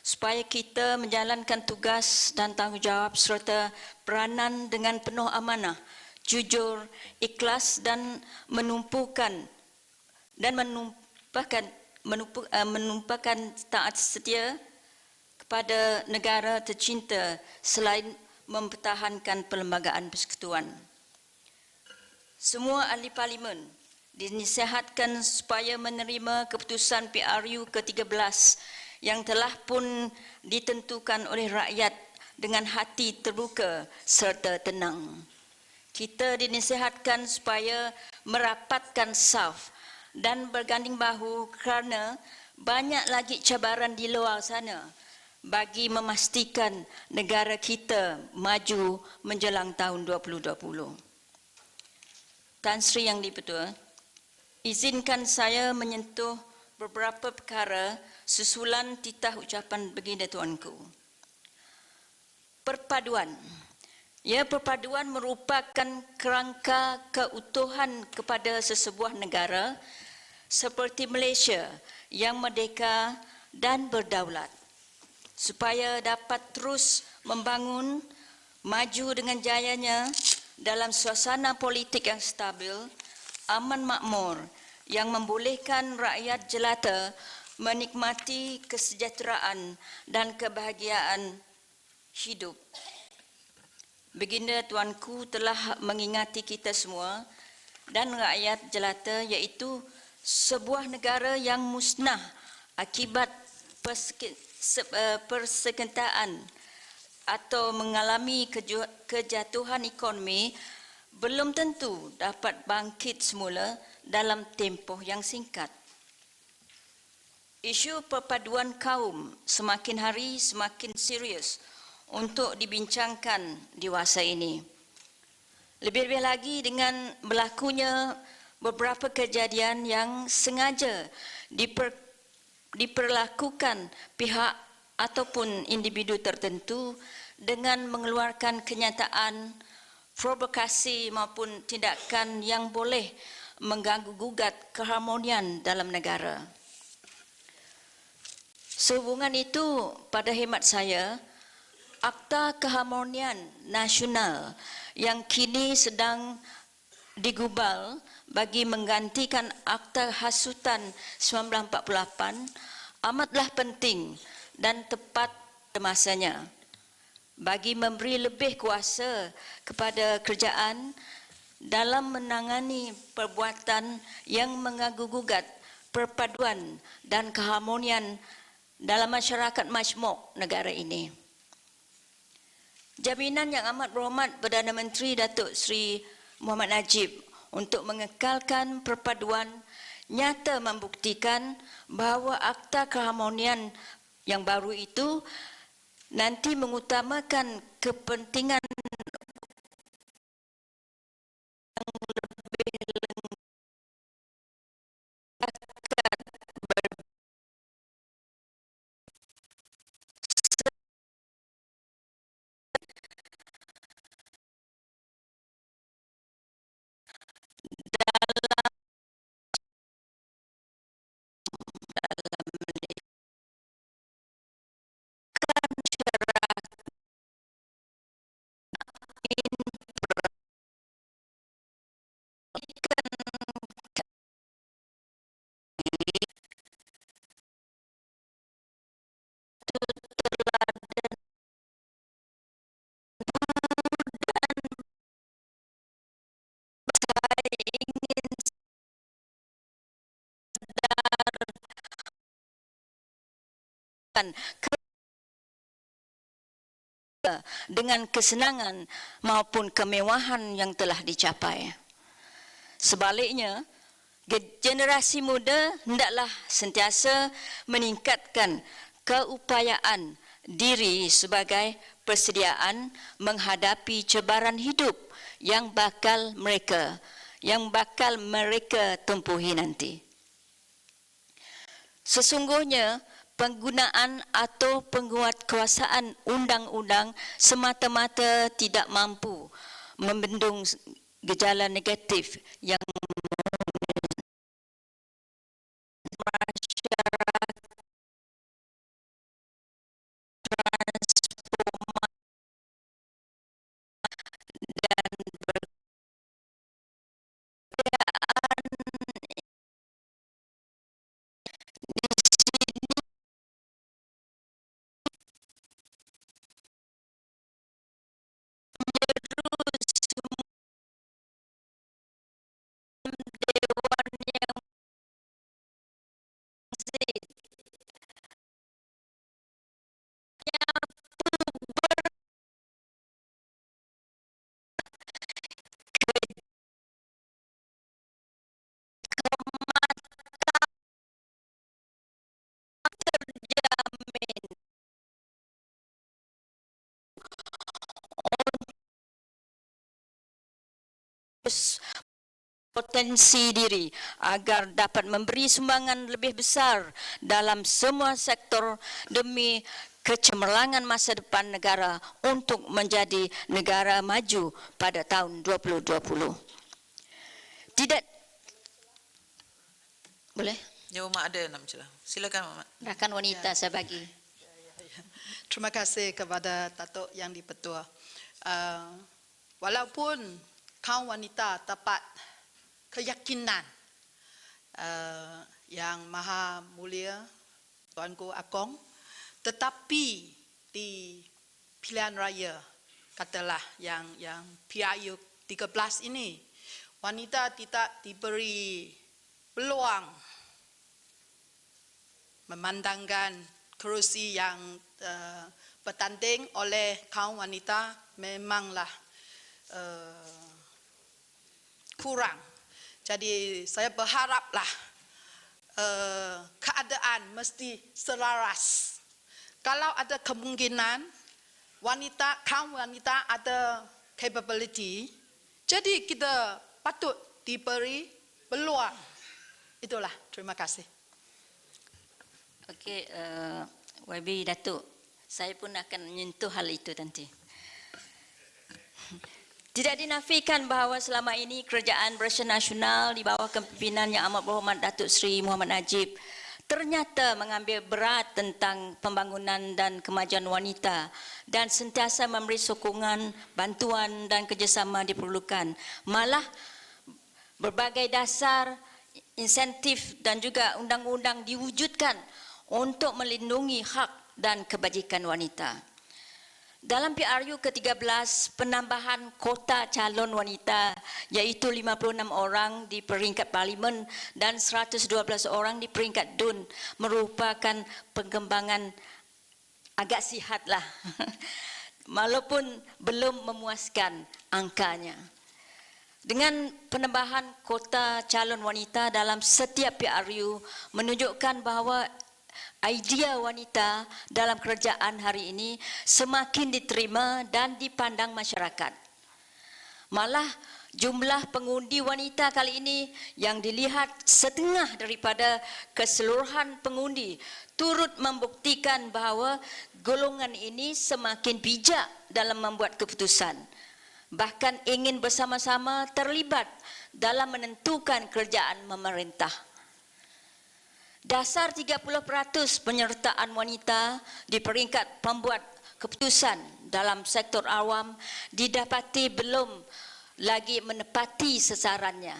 supaya kita menjalankan tugas dan tanggungjawab serta peranan dengan penuh amanah, jujur, ikhlas dan menumpahkan taat setia kepada negara tercinta selain mempertahankan perlembagaan persekutuan. Semua ahli parlimen dinasihatkan supaya menerima keputusan PRU ke-13 yang telah pun ditentukan oleh rakyat dengan hati terbuka serta tenang. Kita dinasihatkan supaya merapatkan saf dan berganding bahu kerana banyak lagi cabaran di luar sana bagi memastikan negara kita maju menjelang tahun 2020. Tan Sri Yang di-Pertua, izinkan saya menyentuh beberapa perkara susulan titah ucapan baginda tuanku. Perpaduan. Ya, perpaduan merupakan kerangka keutuhan kepada sesebuah negara seperti Malaysia yang merdeka dan berdaulat. Supaya dapat terus membangun, maju dengan jayanya dalam suasana politik yang stabil, aman makmur, yang membolehkan rakyat jelata menikmati kesejahteraan dan kebahagiaan hidup. Baginda tuanku telah mengingati kita semua dan rakyat jelata iaitu sebuah negara yang musnah akibat persekongkolan atau mengalami kejatuhan ekonomi belum tentu dapat bangkit semula dalam tempoh yang singkat. Isu perpaduan kaum semakin hari semakin serius untuk dibincangkan di masa ini. Lebih-lebih lagi dengan berlakunya beberapa kejadian yang sengaja diperlakukan pihak ataupun individu tertentu dengan mengeluarkan kenyataan, provokasi maupun tindakan yang boleh mengganggu-gugat keharmonian dalam negara. Sehubungan itu, pada hemat saya, Akta Keharmonian Nasional yang kini sedang digubal bagi menggantikan Akta Hasutan 1948 amatlah penting dan tepat pada masanya bagi memberi lebih kuasa kepada kerajaan dalam menangani perbuatan yang mengganggu-gugat perpaduan dan keharmonian dalam masyarakat majmuk negara ini. Jaminan yang amat berhormat Perdana Menteri Datuk Seri Muhammad Najib untuk mengekalkan perpaduan nyata membuktikan bahawa Akta Keharmonian yang baru itu nanti mengutamakan kepentingan dengan kesenangan maupun kemewahan yang telah dicapai. Sebaliknya, generasi muda hendaklah sentiasa meningkatkan keupayaan diri sebagai persediaan menghadapi cabaran hidup yang bakal mereka tempuhi nanti. Sesungguhnya penggunaan atau penguatkuasaan undang-undang semata-mata tidak mampu membendung gejala negatif yang potensi diri agar dapat memberi sumbangan lebih besar dalam semua sektor demi kecemerlangan masa depan negara untuk menjadi negara maju pada tahun 2020. Tidak boleh? Ya, Mak ada nak bincang. Silakan Mak. Rakan wanita saya bagi. Terima kasih kepada Datuk Yang di-Pertua. Walaupun kaum wanita dapat keyakinan yang maha mulia Tuanku Agong, tetapi di pilihan raya katalah yang PRU 13 ini wanita tidak diberi peluang memandangkan kerusi yang bertanding oleh kaum wanita memanglah kurang. Jadi saya berharaplah keadaan mesti selaras. Kalau ada kemungkinan kaum wanita ada capability, jadi kita patut diberi peluang. Itulah, terima kasih. Okey, YB Datuk, saya pun akan menyentuh hal itu nanti. Tidak dinafikan bahawa selama ini Kerajaan Barisan Nasional di bawah kepimpinan Yang Amat Berhormat Datuk Seri Muhammad Najib ternyata mengambil berat tentang pembangunan dan kemajuan wanita dan sentiasa memberi sokongan, bantuan dan kerjasama diperlukan. Malah berbagai dasar, insentif dan juga undang-undang diwujudkan untuk melindungi hak dan kebajikan wanita. Dalam PRU ke-13, penambahan kota calon wanita iaitu 56 orang di peringkat parlimen dan 112 orang di peringkat DUN merupakan pengembangan agak sihatlah. Walaupun belum memuaskan angkanya. Dengan penambahan kota calon wanita dalam setiap PRU menunjukkan bahawa idea wanita dalam kerajaan hari ini semakin diterima dan dipandang masyarakat. Malah jumlah pengundi wanita kali ini yang dilihat setengah daripada keseluruhan pengundi turut membuktikan bahawa golongan ini semakin bijak dalam membuat keputusan. Bahkan ingin bersama-sama terlibat dalam menentukan kerjaan memerintah. Dasar 30% penyertaan wanita di peringkat pembuat keputusan dalam sektor awam didapati belum lagi menepati sasarannya.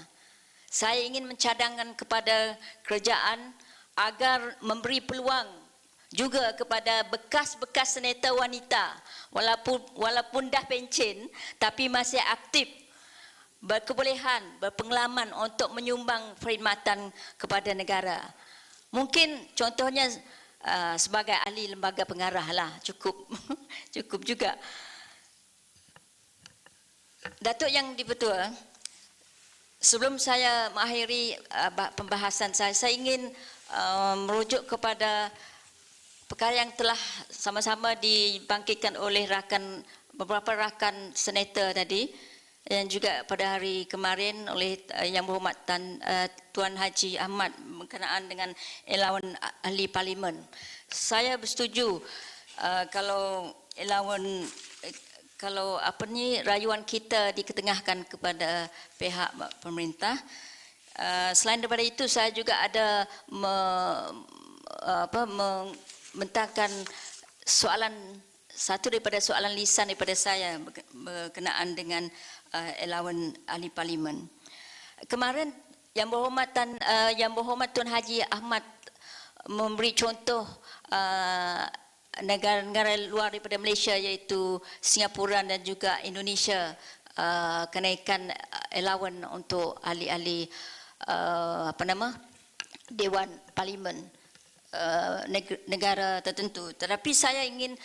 Saya ingin mencadangkan kepada kerajaan agar memberi peluang juga kepada bekas-bekas seneta wanita walaupun dah pencen tapi masih aktif, berkebolehan, berpengalaman untuk menyumbang perkhidmatan kepada negara. Mungkin contohnya sebagai ahli lembaga pengarah lah, cukup cukup juga. Datuk Yang di-Pertua, sebelum saya mengakhiri pembahasan saya ingin merujuk kepada perkara yang telah sama-sama dibangkitkan oleh beberapa rakan senator tadi, dan juga pada hari kemarin oleh Yang Berhormat Tuan Haji Ahmad berkenaan dengan elawan ahli parlimen. Saya bersetuju kalau rayuan kita diketengahkan kepada pihak pemerintah. Selain daripada itu, saya juga ada membentangkan satu daripada soalan lisan daripada saya berkenaan dengan elawan ahli parlimen. Kemarin Yang Berhormat Tuan Haji Ahmad memberi contoh negara-negara luar daripada Malaysia, iaitu Singapura dan juga Indonesia, kenaikan elawan untuk ahli-ahli Dewan Parlimen negara tertentu. Tetapi saya ingin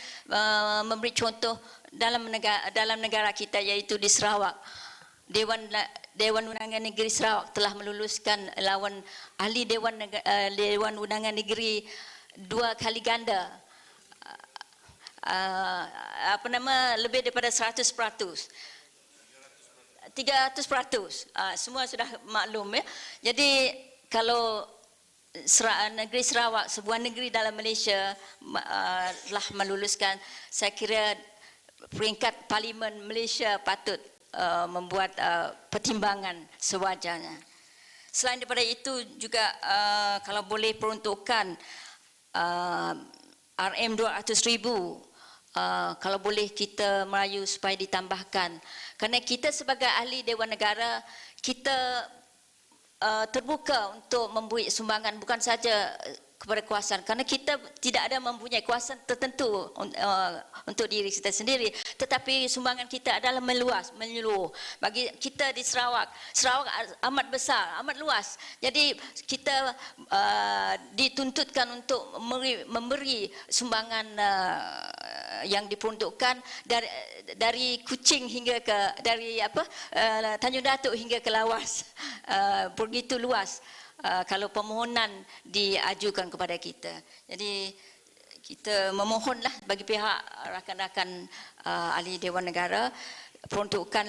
memberi contoh dalam negara kita, iaitu di Sarawak. Dewan Undangan Negeri Sarawak telah meluluskan elawan ahli Dewan Undangan Negeri 2 kali ganda, lebih daripada 100%. 300%. Semua sudah maklum ya. Jadi kalau negeri Sarawak, sebuah negeri dalam Malaysia, telah meluluskan, saya kira peringkat parlimen Malaysia patut membuat pertimbangan sewajarnya. Selain daripada itu juga kalau boleh peruntukan RM 200,000, kalau boleh kita merayu supaya ditambahkan, kerana kita sebagai ahli Dewan Negara, kita terbuka untuk memberi sumbangan, bukan saja kepada kuasaan, kerana kita tidak ada mempunyai kuasaan tertentu untuk diri kita sendiri, tetapi sumbangan kita adalah menyeluruh. Bagi kita di Sarawak amat besar, amat luas. Jadi kita dituntutkan untuk memberi sumbangan yang diperuntukkan dari Kuching hingga ke Tanjung Datuk hingga ke Lawas. Begitu luas. Kalau permohonan diajukan kepada kita. Jadi kita memohonlah bagi pihak rakan-rakan ahli Dewan Negara, peruntukan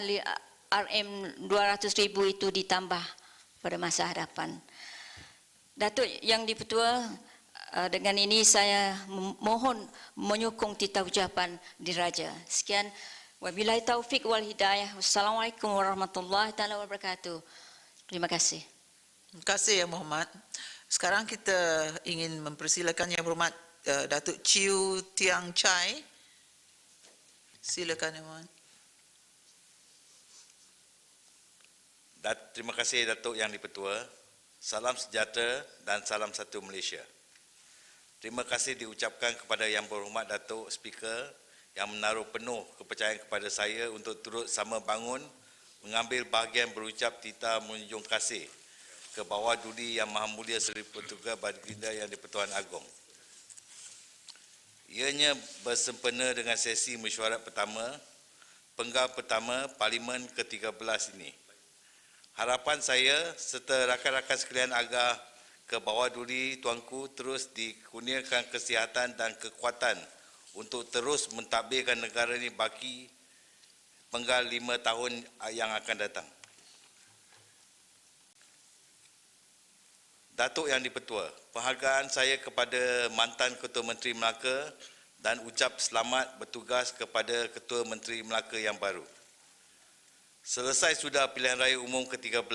RM 200,000 itu ditambah pada masa hadapan. Datuk Yang di-Pertua, dengan ini saya mohon menyokong titah ucapan diraja. Sekian, wabillahi taufik wal hidayah. Wassalamualaikum warahmatullahi wabarakatuh. Terima kasih. Terima kasih Yang Berhormat. Sekarang kita ingin mempersilakan Yang Berhormat Datuk Chew Tiang Chai. Silakan Yang Berhormat. Terima kasih Datuk Yang di-Pertua. Salam sejahtera dan salam satu Malaysia. Terima kasih diucapkan kepada Yang Berhormat Datuk Speaker yang menaruh penuh kepercayaan kepada saya untuk turut sama bangun mengambil bahagian berucap titah menjunjung kasih ke Bawah Duli Yang Maha Mulia Seri Paduka Baginda Yang di-Pertuan Agong. Ianya bersempena dengan sesi mesyuarat pertama, penggal pertama Parlimen ke-13 ini. Harapan saya serta rakan-rakan sekalian agar ke Bawah Duli Tuanku terus dikurniakan kesihatan dan kekuatan untuk terus mentadbirkan negara ini bagi penggal 5 tahun yang akan datang. Datuk Yang di-Pertua, penghargaan saya kepada mantan Ketua Menteri Melaka dan ucap selamat bertugas kepada Ketua Menteri Melaka yang baru. Selesai sudah pilihan raya umum ke-13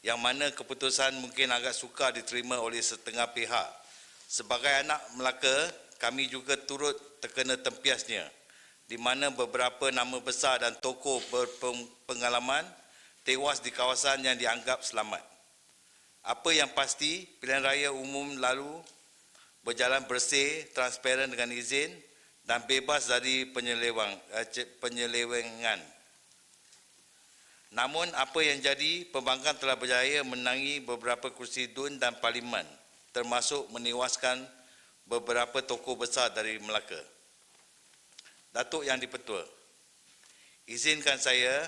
yang mana keputusan mungkin agak sukar diterima oleh setengah pihak. Sebagai anak Melaka, kami juga turut terkena tempiasnya, di mana beberapa nama besar dan tokoh berpengalaman tewas di kawasan yang dianggap selamat. Apa yang pasti, pilihan raya umum lalu berjalan bersih, transparan dengan izin dan bebas dari penyelewengan. Namun apa yang jadi, perbankan telah berjaya menangi beberapa kursi DUN dan Parlimen termasuk menewaskan beberapa tokoh besar dari Melaka. Datuk Yang di-Pertua, izinkan saya,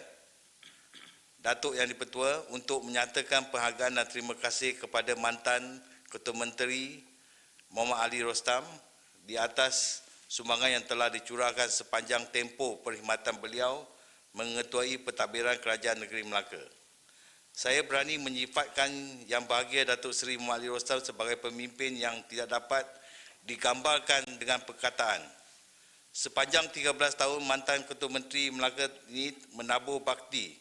Datuk Yang di-Pertua, untuk menyatakan penghargaan dan terima kasih kepada mantan Ketua Menteri Muhammad Ali Rostam di atas sumbangan yang telah dicurahkan sepanjang tempoh perkhidmatan beliau mengetuai pentadbiran Kerajaan Negeri Melaka. Saya berani menyifatkan Yang Bahagia Datuk Seri Muhammad Ali Rostam sebagai pemimpin yang tidak dapat digambarkan dengan perkataan. Sepanjang 13 tahun mantan Ketua Menteri Melaka ini menabur bakti,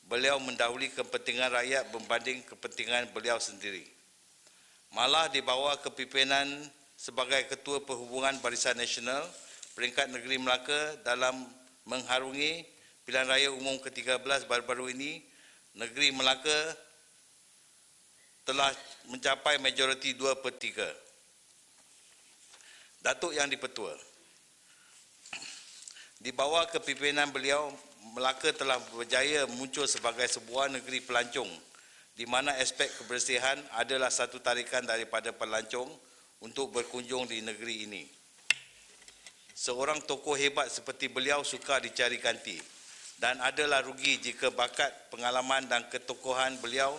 beliau mendahului kepentingan rakyat berbanding kepentingan beliau sendiri. Malah di bawah kepimpinan sebagai Ketua Perhubungan Barisan Nasional peringkat Negeri Melaka dalam mengharungi pilihan raya umum ke-13 baru-baru ini, Negeri Melaka telah mencapai majoriti 2/3. Datuk Yang di-Pertua, di bawah kepimpinan beliau, Melaka telah berjaya muncul sebagai sebuah negeri pelancong di mana aspek kebersihan adalah satu tarikan daripada pelancong untuk berkunjung di negeri ini. Seorang tokoh hebat seperti beliau sukar dicari ganti dan adalah rugi jika bakat, pengalaman dan ketokohan beliau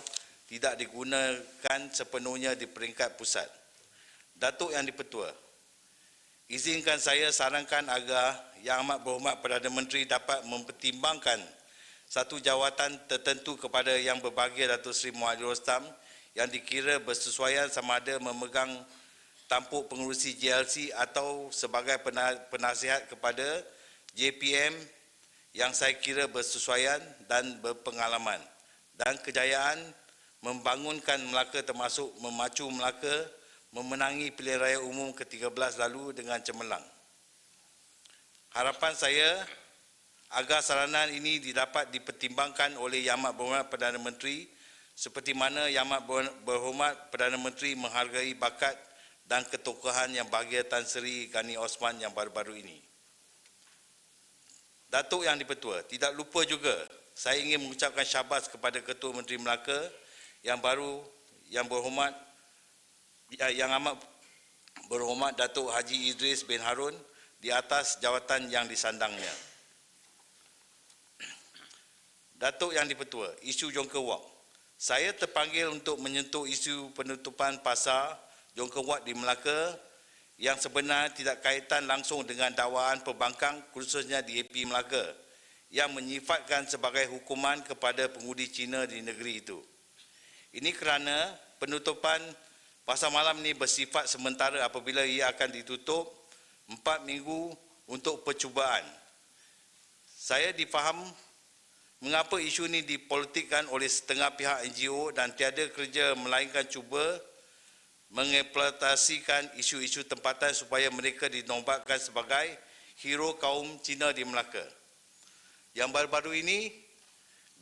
tidak digunakan sepenuhnya di peringkat pusat. Datuk Yang di-Pertua, izinkan saya sarankan agar Yang Amat Berhormat Perdana Menteri dapat mempertimbangkan satu jawatan tertentu kepada Yang Berbahagia Datuk Seri Muhammad Ali Rostam yang dikira bersesuaian sama ada memegang tampuk pengurusi JLC atau sebagai penasihat kepada JPM yang saya kira bersesuaian dan berpengalaman dan kejayaan membangunkan Melaka termasuk memacu Melaka memenangi pilihan raya umum ke-13 lalu dengan cemerlang. Harapan saya agar saranan ini didapat dipertimbangkan oleh Yang Amat Berhormat Perdana Menteri seperti mana Yang Amat Berhormat Perdana Menteri menghargai bakat dan ketokohan Yang Bahagia Tan Sri Ghani Osman yang baru-baru ini. Datuk Yang di-Pertua, tidak lupa juga saya ingin mengucapkan syabas kepada Ketua Menteri Melaka yang baru, Yang Amat Berhormat Datuk Haji Idris bin Harun di atas jawatan yang disandangnya. Datuk Yang di-Pertua, isu Jonker Walk. Saya terpanggil untuk menyentuh isu penutupan pasar Jonker Walk di Melaka yang sebenarnya tidak kaitan langsung dengan dakwaan perbankan khususnya di AP Melaka yang menyifatkan sebagai hukuman kepada pengundi Cina di negeri itu. Ini kerana penutupan pasar malam ini bersifat sementara apabila ia akan ditutup 4 minggu untuk percubaan. Saya difaham mengapa isu ini dipolitikkan oleh setengah pihak NGO dan tiada kerja melainkan cuba mengeksploitasikan isu-isu tempatan supaya mereka dinobatkan sebagai hero kaum Cina di Melaka. Yang baru-baru ini,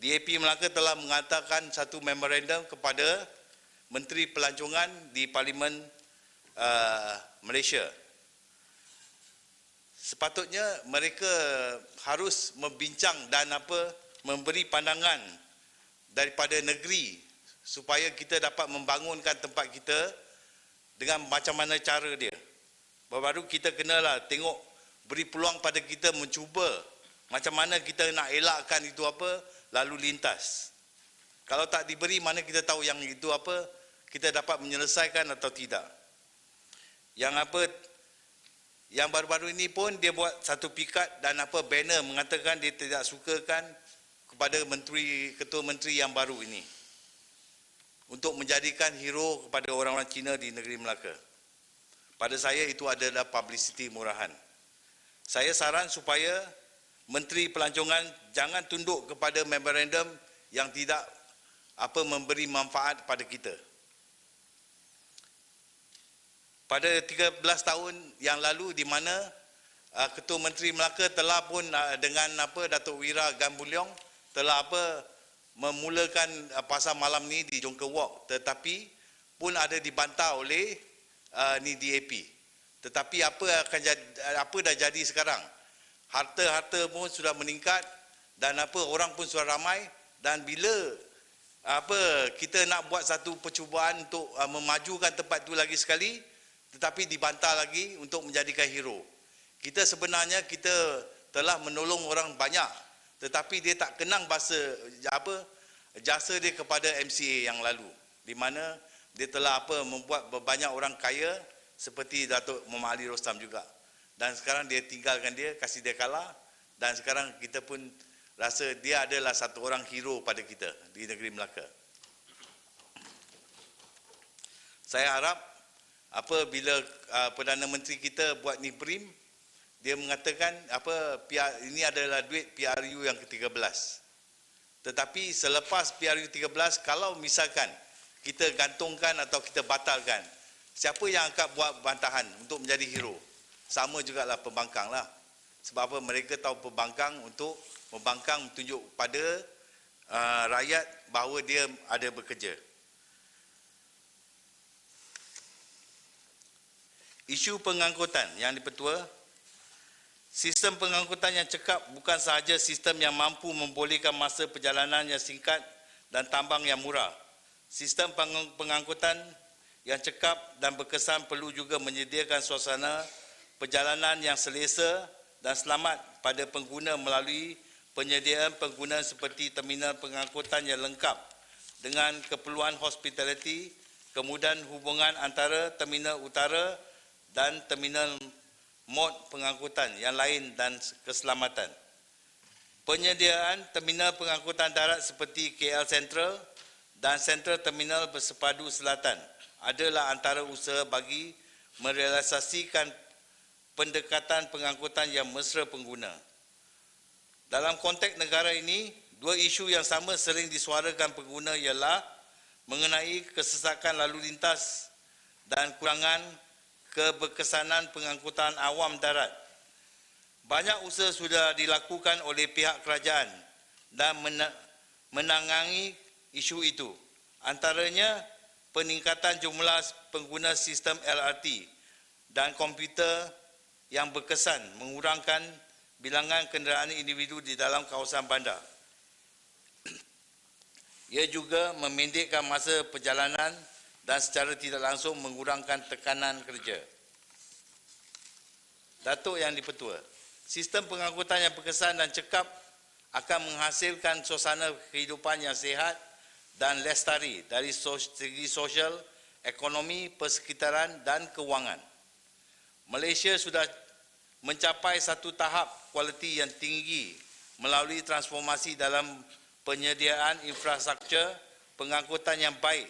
DAP Melaka telah mengatakan satu memorandum kepada Menteri Pelancongan di Parlimen Malaysia. Sepatutnya mereka harus membincang dan memberi pandangan daripada negeri supaya kita dapat membangunkan tempat kita dengan macam mana cara dia. Baru kita kenalah tengok, beri peluang pada kita mencuba macam mana kita nak elakkan itu lalu lintas. Kalau tak diberi, mana kita tahu yang itu kita dapat menyelesaikan atau tidak. Yang baru-baru ini pun dia buat satu piket dan banner mengatakan dia tidak sukakan kepada Ketua Menteri yang baru ini untuk menjadikan hero kepada orang-orang Cina di negeri Melaka. Pada saya itu adalah publicity murahan. Saya saran supaya Menteri Pelancongan jangan tunduk kepada memorandum yang tidak memberi manfaat pada kita. Pada 13 tahun yang lalu di mana Ketua Menteri Melaka telah pun dengan Datuk Wira Gambulyong telah memulakan pasar malam ni di Jonker Walk, tetapi pun ada dibantah oleh DAP. Tetapi apa dah jadi sekarang? Harta-harta pun sudah meningkat dan orang pun sudah ramai, dan bila kita nak buat satu percubaan untuk memajukan tempat itu lagi sekali, tetapi dibantah lagi untuk menjadikan hero. Kita sebenarnya kita telah menolong orang banyak, tetapi dia tak kenang jasa dia kepada MCA yang lalu, di mana dia telah membuat banyak orang kaya seperti Datuk Muhammad Ali Rostam juga. Dan sekarang dia tinggalkan dia, kasih dia kalah, dan sekarang kita pun rasa dia adalah satu orang hero pada kita di negeri Melaka. Saya harap apabila Perdana Menteri kita buat NIPRIM, dia mengatakan ini adalah duit PRU yang ke-13. Tetapi selepas PRU 13, kalau misalkan kita gantungkan atau kita batalkan, siapa yang akan buat bantahan untuk menjadi hero? Sama jugalah pembangkang lah. Sebab apa? Mereka tahu pembangkang untuk membangkang tunjuk pada rakyat bahawa dia ada bekerja. Isu pengangkutan yang dipertua, sistem pengangkutan yang cekap bukan sahaja sistem yang mampu membolehkan masa perjalanan yang singkat dan tambang yang murah. Sistem pengangkutan yang cekap dan berkesan perlu juga menyediakan suasana perjalanan yang selesa dan selamat pada pengguna melalui penyediaan pengguna seperti terminal pengangkutan yang lengkap dengan keperluan hospitality, kemudahan hubungan antara terminal utara dan terminal mod pengangkutan yang lain dan keselamatan. Penyediaan terminal pengangkutan darat seperti KL Central dan Central Terminal Bersepadu Selatan adalah antara usaha bagi merealisasikan pendekatan pengangkutan yang mesra pengguna. Dalam konteks negara ini, dua isu yang sama sering disuarakan pengguna ialah mengenai kesesakan lalu lintas dan kurangan keberkesanan pengangkutan awam darat. Banyak usaha sudah dilakukan oleh pihak kerajaan dan menangani isu itu. Antaranya peningkatan jumlah pengguna sistem LRT dan komputer yang berkesan mengurangkan bilangan kenderaan individu di dalam kawasan bandar. Ia juga memendekkan masa perjalanan dan secara tidak langsung mengurangkan tekanan kerja. Datuk Yang Dipertua, sistem pengangkutan yang berkesan dan cekap akan menghasilkan suasana kehidupan yang sihat dan lestari dari segi sosial, ekonomi, persekitaran dan kewangan. Malaysia sudah mencapai satu tahap kualiti yang tinggi melalui transformasi dalam penyediaan infrastruktur pengangkutan yang baik.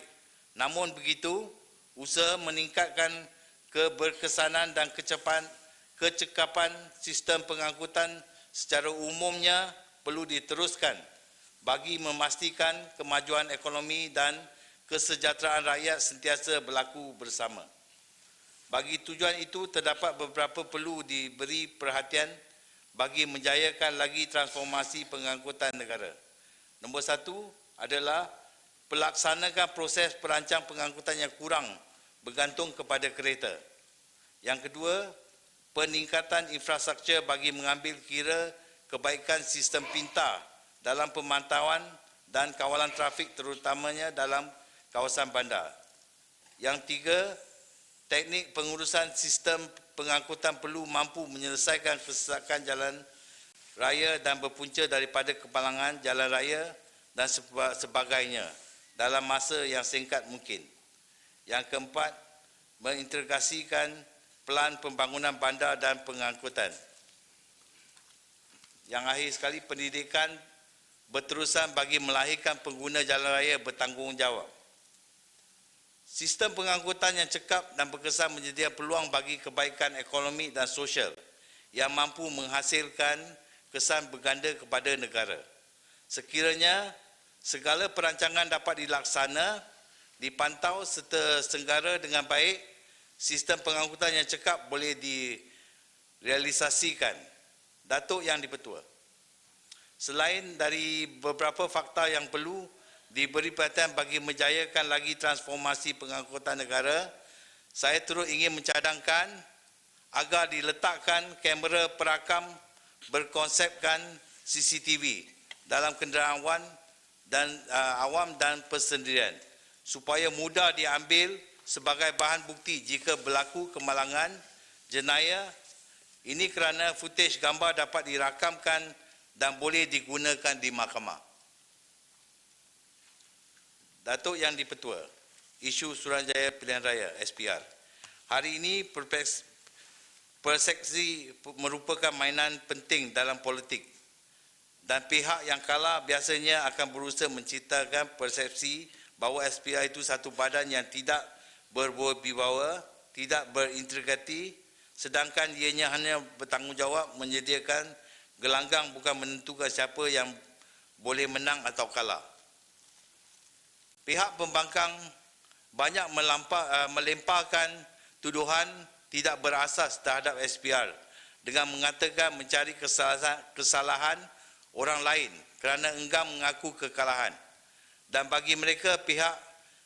Namun begitu, usaha meningkatkan keberkesanan dan kecekapan sistem pengangkutan secara umumnya perlu diteruskan bagi memastikan kemajuan ekonomi dan kesejahteraan rakyat sentiasa berlaku bersama. Bagi tujuan itu, terdapat beberapa perlu diberi perhatian bagi menjayakan lagi transformasi pengangkutan negara. Nombor satu adalah pelaksanakan proses perancang pengangkutan yang kurang bergantung kepada kereta. Yang kedua, peningkatan infrastruktur bagi mengambil kira kebaikan sistem pintar dalam pemantauan dan kawalan trafik terutamanya dalam kawasan bandar. Yang tiga, teknik pengurusan sistem pengangkutan perlu mampu menyelesaikan kesesakan jalan raya dan berpunca daripada kepalangan jalan raya dan sebagainya dalam masa yang singkat mungkin. Yang keempat, mengintegrasikan pelan pembangunan bandar dan pengangkutan. Yang akhir sekali, pendidikan berterusan bagi melahirkan pengguna jalan raya bertanggungjawab. Sistem pengangkutan yang cekap dan berkesan menyedia peluang bagi kebaikan ekonomi dan sosial yang mampu menghasilkan kesan berganda kepada negara. Sekiranya segala perancangan dapat dilaksana, dipantau serta senggara dengan baik, sistem pengangkutan yang cekap boleh direalisasikan. Datuk Yang Dipertua, selain dari beberapa fakta yang perlu diberi perhatian bagi menjayakan lagi transformasi pengangkutan negara, saya turut ingin mencadangkan agar diletakkan kamera perakam berkonsepkan CCTV dalam kenderaan awan dan awam dan persendirian supaya mudah diambil sebagai bahan bukti jika berlaku kemalangan jenayah. Ini kerana footage gambar dapat dirakamkan dan boleh digunakan di mahkamah. Datuk Yang di-Pertua, isu Suruhanjaya Pilihan Raya SPR. Hari ini persepsi merupakan mainan penting dalam politik dan pihak yang kalah biasanya akan berusaha menciptakan persepsi bahawa SPR itu satu badan yang tidak berwibawa, tidak berintegriti, sedangkan ianya hanya bertanggungjawab menyediakan gelanggang bukan menentukan siapa yang boleh menang atau kalah. Pihak pembangkang banyak melemparkan tuduhan tidak berasas terhadap SPR dengan mengatakan mencari kesalahan orang lain kerana enggan mengaku kekalahan. Dan bagi mereka, pihak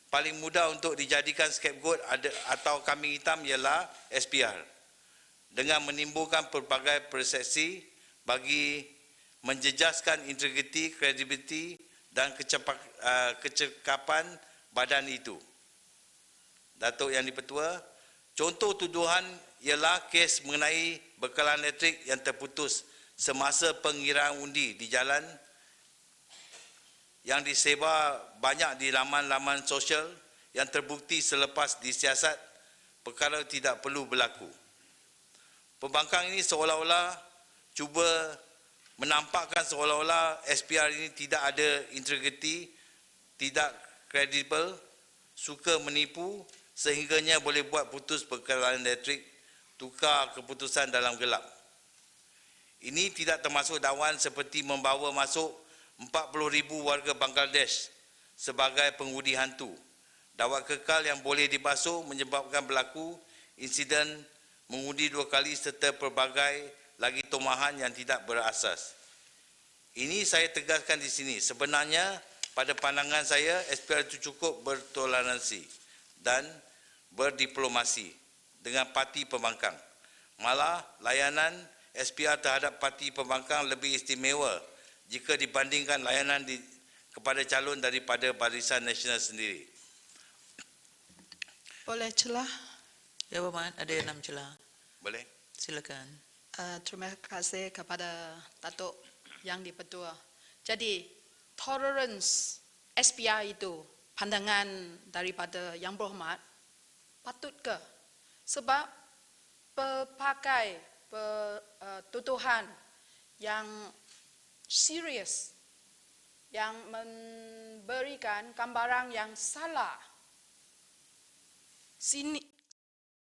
paling mudah untuk dijadikan scapegoat atau kambing hitam ialah SPR dengan menimbulkan pelbagai persepsi bagi menjejaskan integriti, kredibiliti dan kecekapan badan itu. Datuk Yang di-Pertua, contoh tuduhan ialah kes mengenai bekalan elektrik yang terputus semasa pengiraan undi di jalan yang disebar banyak di laman-laman sosial yang terbukti selepas disiasat perkara tidak perlu berlaku. Pembangkang ini seolah-olah cuba menampakkan seolah-olah SPR ini tidak ada integriti, tidak kredibel, suka menipu sehingganya boleh buat putus bekalan elektrik, tukar keputusan dalam gelap. Ini tidak termasuk dakwan seperti membawa masuk 40,000 warga Bangladesh sebagai pengundi hantu. Dakwa kekal yang boleh dibasuh menyebabkan berlaku insiden mengundi 2 kali serta pelbagai lagi tomahan yang tidak berasas. Ini saya tegaskan di sini. Sebenarnya pada pandangan saya SPR itu cukup bertoleransi dan berdiplomasi dengan parti pembangkang. Malah layanan SPR terhadap parti pembangkang lebih istimewa jika dibandingkan layanan kepada calon daripada Barisan Nasional sendiri. Boleh celah? Ya Berhormat, ada 6 celah. Boleh? Silakan. Terima kasih kepada Datuk Yang di-Pertua. Jadi, tolerance SPR itu, pandangan daripada Yang Berhormat, patut ke? Sebab pelbagai tuduhan yang serius, yang memberikan gambaran yang salah,